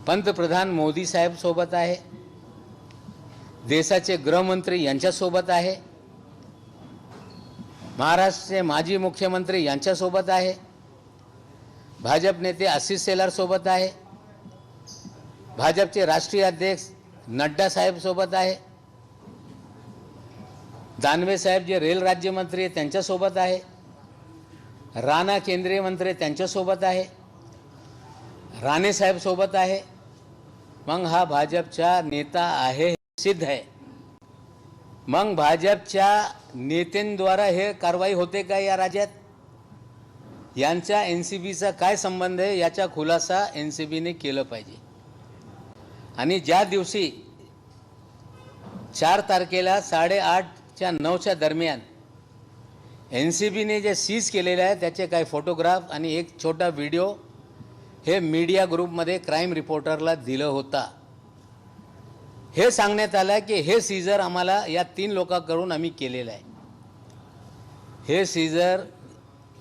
पंतप्रधान मोदी साहेब सोबत आहे, देशाचे गृहमंत्री यांच्यासोबत आहे, महाराष्ट्राचे माजी मुख्यमंत्री यांच्यासोबत आहे, भाजप नेते आशिष शेलार सोबत आहे, भाजपचे राष्ट्रीय अध्यक्ष नड्डा साहेब सोबत आहे, दानवे साहेब जे रेल राज्यमंत्री आहे त्यांच्यासोबत आहे, राणा केंद्रीय मंत्री त्यांच्यासोबत आहे, राणे साहेब सोबत आहे. मग हा भाजपचा नेता आहे हे सिद्ध आहे. मग भाजपच्या नेत्यांद्वारा हे कारवाई होते का या राज्यात, यांचा NCPचा काय संबंध आहे याचा खुलासा NCPने केलं पाहिजे. आणि ज्या दिवशी 4 तारखेला 8:30 ते 9 दरम्यान NCPने जे सीज केलेलं आहे त्याचे काही फोटोग्राफ आणि एक छोटा व्हिडिओ हे मीडिया ग्रुपमध्ये क्राईम रिपोर्टरला दिलं होता. हे सांगण्यात आलं की हे सीजर आम्हाला या 3 लोकांकडून आम्ही केलेलं आहे. हे सीजर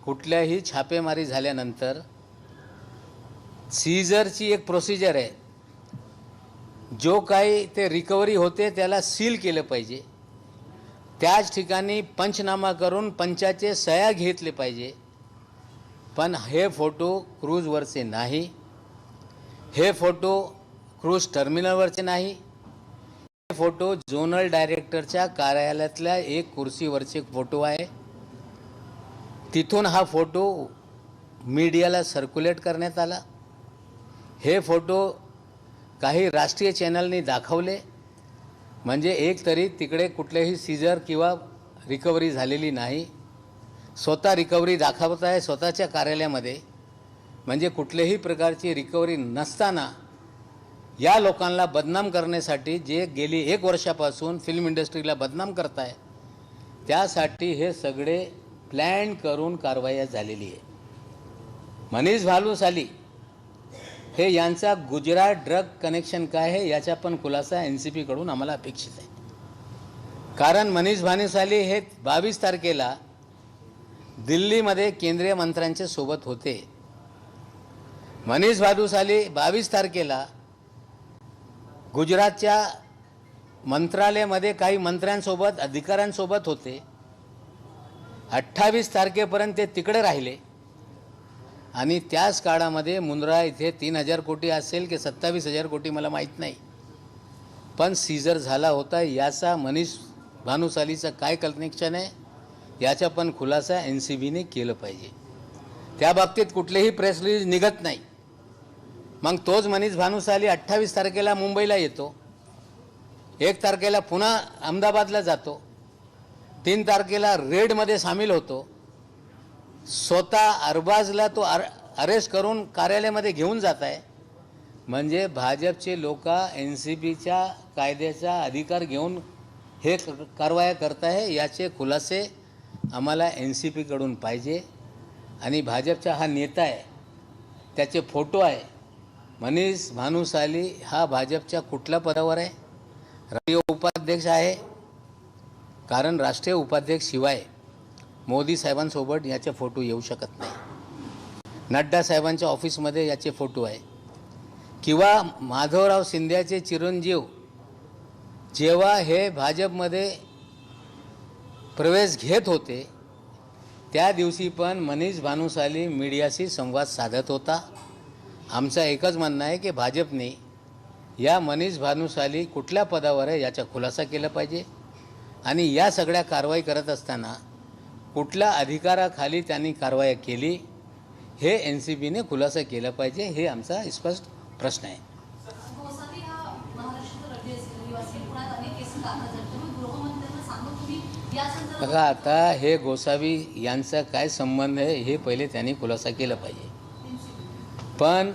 कुठल्याही छापेमारी झाल्यानंतर सीजरची एक प्रोसिजर आहे. जो काही ते रिकव्हरी होते त्याला सील केलं पाहिजे, त्याच ठिकाणी पंचनामा करून पंचाचे सह्या घेतले पाहिजे. पण हे फोटो क्रूजवरचे नाही, हे फोटो क्रूज टर्मिनलवरचे नाही, हे फोटो झोनल डायरेक्टरच्या कार्यालयातल्या एक कुर्सीवरचे फोटो आहे. तिथून हा फोटो मीडियाला सर्क्युलेट करण्यात आला. हे फोटो काही राष्ट्रीय चॅनलनी दाखवले, म्हणजे एक तरी तिकडे कुठलेही सीजर किंवा रिकव्हरी झालेली नाही. स्वतः रिकव्हरी दाखवत आहे स्वतःच्या कार्यालयामध्ये, म्हणजे कुठल्याही प्रकारची रिकव्हरी नसताना या लोकांना बदनाम करण्यासाठी जे गेली 1 वर्षापासून फिल्म इंडस्ट्रीला बदनाम करत आहे, त्यासाठी हे सगळे प्लॅन करून कारवाई झालेली आहे. मनीष भानुशाली हे यांचा गुजरात ड्रग कनेक्शन काय आहे याचा पण खुलासा NCPकडून आम्हाला अपेक्षित आहे. कारण मनीष भानुशाली हे 22 तारखेला दिल्लीमध्ये केंद्रीय मंत्र्यांच्या सोबत होते. मनीष भानुशाली 22 तारखेला गुजरातच्या मंत्रालयामध्ये काही मंत्र्यांसोबत अधिकाऱ्यांसोबत होते. 28 तारखेपर्यंत ते तिकडे राहिले आणि त्याच काळामध्ये मुंद्रा इथे 3,000 कोटी असेल की 27,000 कोटी मला माहीत नाही, पण सीजर झाला होता. याचा मनीष भानुशालीचं काय कनेक्शन आहे याचा पण खुलासा NCPने केलं पाहिजे. त्या बाबतीत कुठलेही प्रेस रिलीज निघत नाही. मग तोच मनीष भानुशाली 28 तारखेला मुंबईला येतो, 1 तारखेला पुन्हा अहमदाबादला जातो, 3 तारखेला रेडमध्ये सामील होतो. स्वतः अरबाजला तो अरेस्ट करून कार्यालयामध्ये घेऊन जात आहे. म्हणजे भाजपचे लोक NCPच्या कायद्याचा अधिकार घेऊन हे कारवाया करत आहे. याचे खुलासे आम्हाला NCPकडून पाहिजे. आणि भाजपचा हा नेता आहे, त्याचे फोटो आहे. मनीष भानुशाली हा भाजपच्या कुठल्या पदावर आहे? राष्ट्रीय उपाध्यक्ष आहे. कारण राष्ट्रीय उपाध्यक्ष शिवाय मोदी साहेबांसोबत याचे फोटो येऊ शकत नाही. नड्डा साहेबांच्या ऑफिसमध्ये याचे फोटो आहे. किंवा माधवराव शिंदेचे चिरंजीव जेव्हा हे भाजपमध्ये प्रवेश घेत होते त्या दिवशी पण मनीष भानुशाली मीडियाशी संवाद साधत होता. आमचं एकच म्हणणं आहे की भाजपने या मनीष भानुशाली कुठल्या पदावर आहे याचा खुलासा केला पाहिजे. आणि या सगळ्या कारवाई करत असताना कुठल्या अधिकाराखाली त्यांनी कारवाई केली हे NCPने खुलासा केला पाहिजे. हे आमचा स्पष्ट प्रश्न आहे. बघा, आता हे गोसावी यांचा काय संबंध आहे हे पहिले त्यांनी खुलासा केला पाहिजे. पण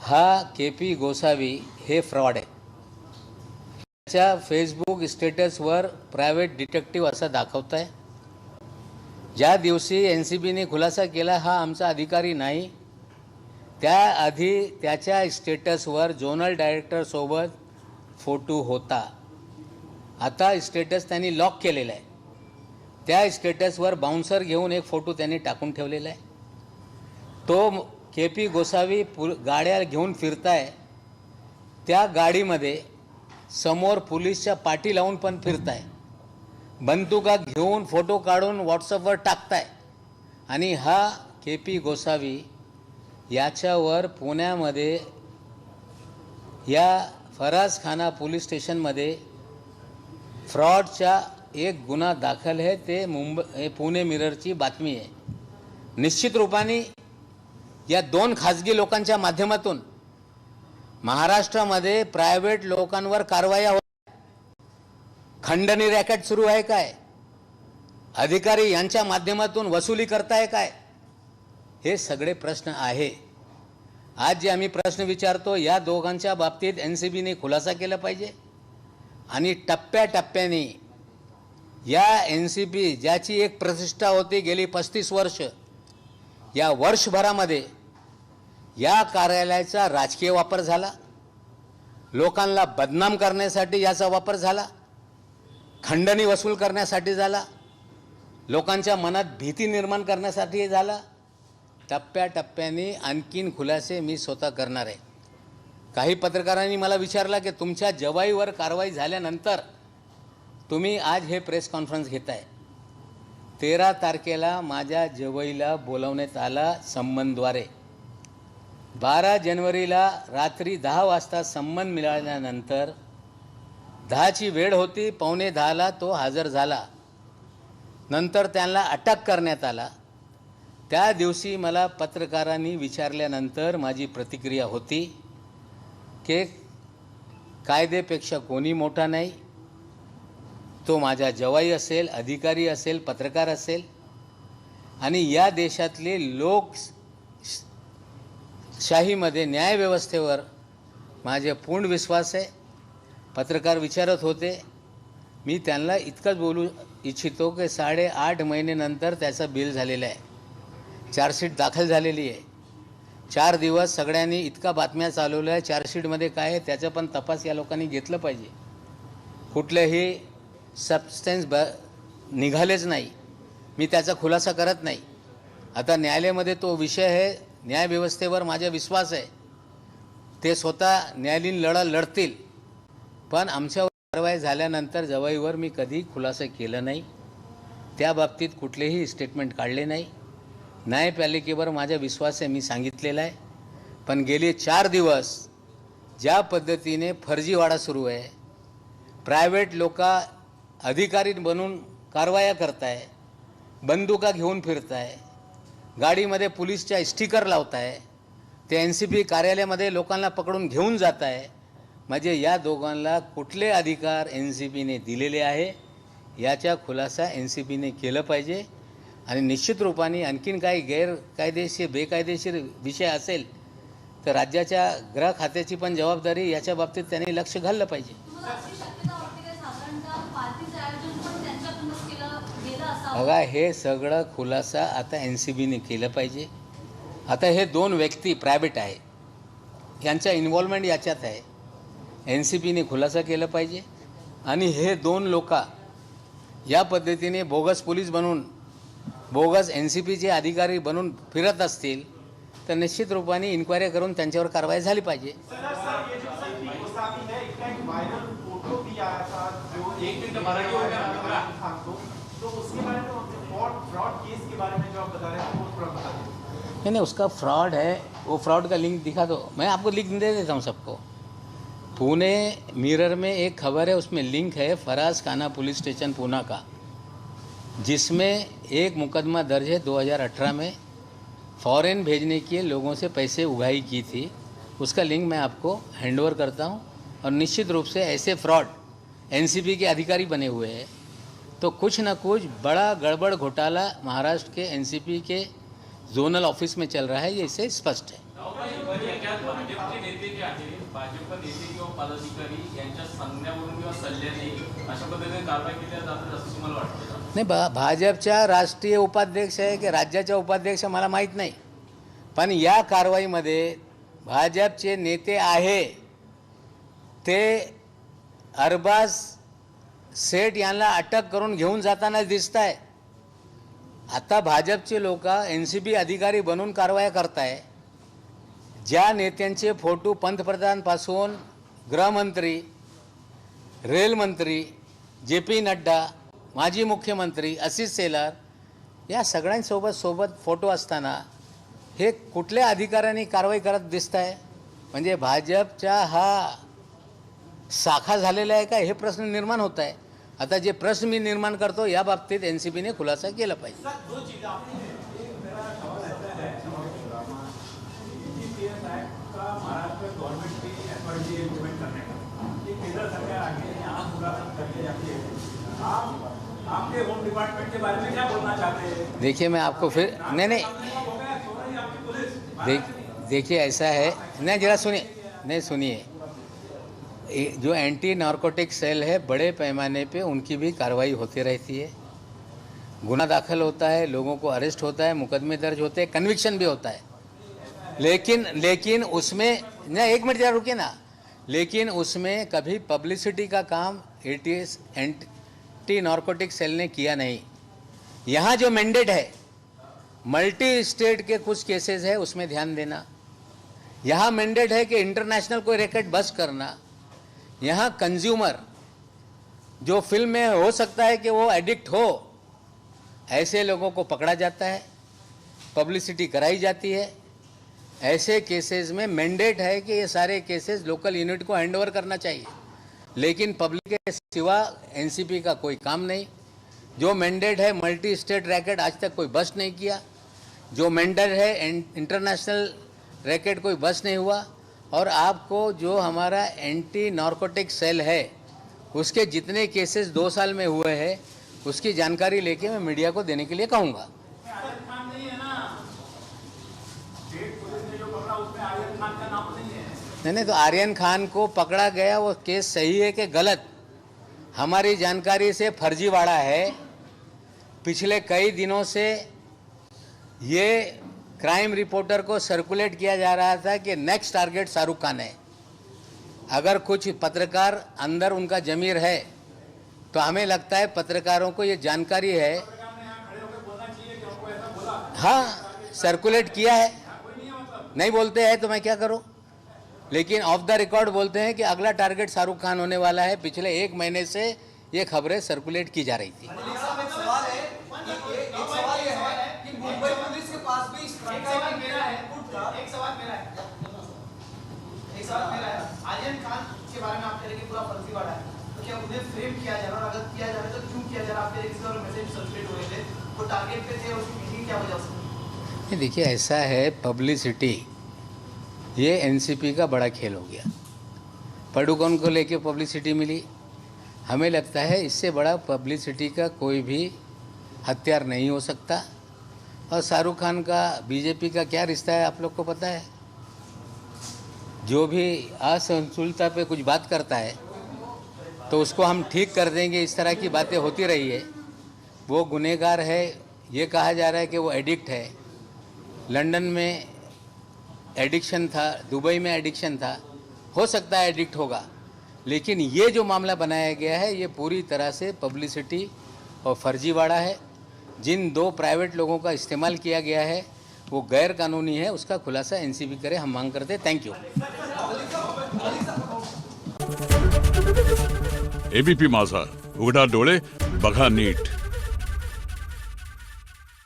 हा KP गोसावी हे फ्रॉड आहे. त्याच्या फेसबुक स्टेटसवर प्रायव्हेट डिटेक्टिव्ह असं दाखवत आहे. ज्या दिवशी NCBने खुलासा केला हा आमचा अधिकारी नाही, त्याआधी त्याच्या स्टेटसवर झोनल डायरेक्टरसोबत फोटो होता. आता स्टेटस त्यांनी लॉक केलेला आहे. त्या स्टेटसवर बाउन्सर घेऊन एक फोटो त्यांनी टाकून ठेवलेला आहे. तो KP गोसावी गाड्या घेऊन फिरताय, त्या गाडीमध्ये समोर पोलीसच्या पाटी लावून पण फिरताय, बंदुका घेऊन फोटो काढून व्हॉट्सअपवर टाकताय. आणि हा KP गोसावी याच्यावर पुण्यामध्ये या फरासखाना पोलीस स्टेशनमध्ये फ्रॉडचा एक गुन्हा दाखल आहे. ते पुणे मिररची बातमी आहे. निश्चित रूपाने या दोन खाजगी लोकांच्या माध्यमातून महाराष्ट्रामध्ये प्रायव्हेट लोकांवर कारवाया होत, खंडणी रॅकेट सुरू आहे काय, अधिकारी यांच्या माध्यमातून वसुली करताय काय, हे सगळे प्रश्न आहे. आज जे आम्ही प्रश्न विचारतो या दोघांच्या बाबतीत NCBने खुलासा केला पाहिजे. आणि टप्प्याटप्प्याने या NCB ज्याची एक प्रतिष्ठा होती गेली 35 वर्ष, या वर्षभरामध्ये या कार्यालयाचा राजकीय वापर झाला, लोकांना बदनाम करण्यासाठी याचा वापर झाला, खंडणी वसूल करण्यासाठी झाला, लोकांच्या मनात भीती निर्माण करण्यासाठी झाला. टप्प्याटप्प्याने आणखीन खुलासे मी स्वतः करणार आहे. काही पत्रकारांनी मला विचारला की तुमच्या जवाईवर कारवाई झाल्यानंतर तुम्ही आज हे प्रेस कॉन्फरन्स घेताय. 13 तारखेला माझ्या जवाईला बोलवण्यात आला संबंधद्वारे. 12 जानेवारीला रात्री 10 वाजता संबंध मिळाल्यानंतर 10ची वेळ होती, 9:45ला तो हजर झाला. नंतर त्यांना अटक करण्यात आला. त्या दिवशी मला पत्रकारांनी विचारल्यानंतर माझी प्रतिक्रिया होती की कायदेपेक्षा कोणी मोठा नाही, तो माझा जवाई असेल, अधिकारी असेल, पत्रकार असेल. आणि या देशातले लोकशाहीमध्ये न्यायव्यवस्थेवर माझे पूर्ण विश्वास आहे. पत्रकार विचारत होते, मी त्यांना इतकंच बोलू इच्छितो की 8.5 महिन्यानंतर त्याचं बिल झालेलं आहे, चार्जशीट दाखल झालेली आहे. 4 दिवस सगळ्यांनी इतका बातम्या चालवल्या आहे. चार्जशीटमध्ये काय आहे त्याचा पण तपास या लोकांनी घेतलं पाहिजे. कुठलेही सबस्टन्स निघालेच नाही, मी त्याचा खुलासा करत नाही. आता न्यायालयामध्ये तो विषय आहे. न्यायव्यवस्थेवर माझा विश्वास आहे, ते स्वतः न्यायालयीन लढा लढतील. पण आमच्यावर कारवाई झाल्यानंतर जवाईवर मी कधी खुलासा केला नाही, त्या बाबतीत कुठलेही स्टेटमेंट काढले नाही. न्यायपालिकेवर माझा विश्वास आहे, मी सांगितलेला आहे. पण गेले 4 दिवस ज्या पद्धतीने फर्जीवाडा सुरू आहे, प्रायव्हेट लोक अधिकारी बनून कारवाया करताय, बंदुका घेऊन फिरताय, गाडीमध्ये पोलीसच्या स्टिकर लावताय, ते NCB कार्यालयामध्ये लोकांना पकडून घेऊन जात आहे. म्हणजे या दोघांना कुठले अधिकार NCBने दिलेले आहे याचा खुलासा NCBने केलं पाहिजे. आणि निश्चित रूपाने आणखीन काही गैरकायदेशीर बेकायदेशीर विषय असेल तर राज्याच्या गृह खात्याची पण जबाबदारी याच्या बाबतीत त्यांनी लक्ष घाललं पाहिजे. बघा, हे सगळं खुलासा आता NCBने केलं पाहिजे. आता हे 2 व्यक्ती प्रायव्हेट आहे, यांचा इन्व्हॉल्वमेंट याच्यात आहे. NCBने खुलासा केला पाहिजे. आणि हे 2 लोक या पद्धतीने बोगस पोलीस बनून बोगस NCBचे अधिकारी बनून फिरत असतील तर निश्चित रूपाने इन्क्वायरी करून त्यांच्यावर कारवाई झाली पाहिजे. नहीं, उसका फ्रॉड है, वो फ्रॉड का लिंक दिखा दो, मैं आपको लिंक दे देता हूँ सबको. पुणे मिरर में एक खबर है, उसमें लिंक है फरासखाना पुलिस स्टेशन पूना का, जिसमें एक मुकदमा दर्ज है 2018 में फॉरेन भेजने के लोगों से पैसे उगाही की थी. उसका लिंक मैं आपको हैंडओवर करता हूं. और निश्चित रूप से ऐसे फ्रॉड NCB के अधिकारी बने हुए हैं तो कुछ ना कुछ बड़ा गड़बड़ घोटाला महाराष्ट्र के NCB के जोनल ऑफिस में चल रहा है, ये इससे स्पष्ट है. भाजप नेते किंवा पदाधिकारी यांच्या सांगण्यावरून किंवा सल्ल्याने अशा पद्धतीने कारवाई केल्या जातात असं तुम्हाला वाटतं का? नाही, भाजपच्या राष्ट्रीय उपाध्यक्ष आहे की राज्याच्या उपाध्यक्ष मला माहीत नाही, पण या कारवाईमध्ये भाजपचे नेते आहे ते अरबाज सेठ यांना अटक करून घेऊन जाताना दिसत आहे. आता भाजपचे लोक NCB अधिकारी बनून कारवाया करताय. ज्या नेत्यांचे फोटो पंतप्रधानपासून गृहमंत्री, रेलमंत्री, JP नड्डा, माजी मुख्यमंत्री आशिष शेलार या सगळ्यांसोबत फोटो असताना हे कुठल्या अधिकाऱ्यांनी कारवाई करत दिसत आहे? म्हणजे भाजपचा हा शाखा झालेला आहे का, हे प्रश्न निर्माण होत आहे. आता जे प्रश्न मी निर्माण करतो या बाबतीत NCBने खुलासा केला पाहिजे. महाराष्ट्र गवर्नमेंट की एफर्ट की इम्प्लीमेंट करने का ये केंद्र सरकार आगे यहाँ पूरा करके जाती है. आप आपके होम डिपार्टमेंट के बारे में क्या बोलना चाहते हैं? देखिए मैं आपको फिर नहीं देखिए ऐसा है, नहीं जरा सुनिए, जो एंटी नार्कोटिक सेल है बड़े पैमाने पे उनकी भी कार्रवाई होती रहती है. गुना दाखिल होता है, लोगों को अरेस्ट होता है, मुकदमे दर्ज होते हैं, कन्विक्शन भी होता है. लेकिन उसमें ना, एक मिनट जरा रुकिए ना, लेकिन उसमें कभी पब्लिसिटी का काम ATS एंटी नार्कोटिक सेल ने किया नहीं. यहाँ जो मैंडेट है मल्टी स्टेट के कुछ केसेस है उसमें ध्यान देना. यहाँ मैंडेट है कि इंटरनेशनल कोई रैकेट बस्ट करना. यहाँ कंज्यूमर जो फिल्म में हो सकता है कि वो एडिक्ट हो, ऐसे लोगों को पकड़ा जाता है, पब्लिसिटी कराई जाती है. ऐसे केसेस में मैंडेट है कि ये सारे केसेस लोकल यूनिट को हैंडओवर करना चाहिए, लेकिन पब्लिक के सिवा NCB का कोई काम नहीं. जो मैंडेट है मल्टी स्टेट रैकेट आज तक कोई बस्ट नहीं किया. जो मैंडेट है इंटरनेशनल रैकेट कोई बस्ट नहीं हुआ. और आपको जो हमारा एंटी नार्कोटिक सेल है उसके जितने केसेस 2 साल में हुए हैं उसकी जानकारी लेके मैं मीडिया को देने के लिए कहूँगा. नहीं, तो आर्यन खान को पकड़ा गया, वो केस सही है कि गलत, हमारी जानकारी से फर्जीवाड़ा है. पिछले कई दिनों से ये क्राइम रिपोर्टर को सर्कुलेट किया जा रहा था कि नेक्स्ट टारगेट शाहरुख खान है. अगर कुछ पत्रकार अंदर उनका जमीर है तो हमें लगता है पत्रकारों को ये जानकारी है. हाँ, सर्कुलेट किया है, नहीं बोलते हैं तो मैं क्या करूं, लेकिन ऑफ द रिकॉर्ड बोलते हैं कि अगला टारगेट शाहरुख खान होने वाला है. पिछले 1 महीने से ये खबरें सर्कुलेट की जा रही थी. एक सवाल ये है कि मुंबई पुलिस के पास भी इस तरह का एक सवाल मेरा है. आर्यन खान के बारे में आप कह रहे हैं कि पूरा फर्जीवाड़ा है, तो क्या उन्हें फ्रेम किया जा रहा है? अगर किया जा रहा है तो क्यों किया जा रहा है? आप कह रहे हैं किसी और मैसेज सर्कुलेट हो रहे थे, वो टारगेट पे थे, उसकी मीटिंग क्या वजह से? देखिए ऐसा है, पब्लिसिटी ये NCP का बड़ा खेल हो गया. पडुकोन को लेके पब्लिसिटी मिली. हमें लगता है इससे बड़ा पब्लिसिटी का कोई भी हथियार नहीं हो सकता. और शाहरुख खान का BJP का क्या रिश्ता है आप लोग को पता है. जो भी असंतुलता पे कुछ बात करता है तो उसको हम ठीक कर देंगे, इस तरह की बातें होती रही है. वो गुनहगार है, ये कहा जा रहा है कि वो एडिक्ट है. लंदन में एडिक्शन था, दुबई में एडिक्शन था, हो सकता है एडिक्ट होगा, लेकिन ये जो मामला बनाया गया है ये पूरी तरह से पब्लिसिटी और फर्जीवाड़ा है. जिन 2 प्राइवेट लोगों का इस्तेमाल किया गया है वो गैर कानूनी है, उसका खुलासा NCB करे, हम मांग करते. Thank you. ABP माझा, उघडा डोळे बघा नीट.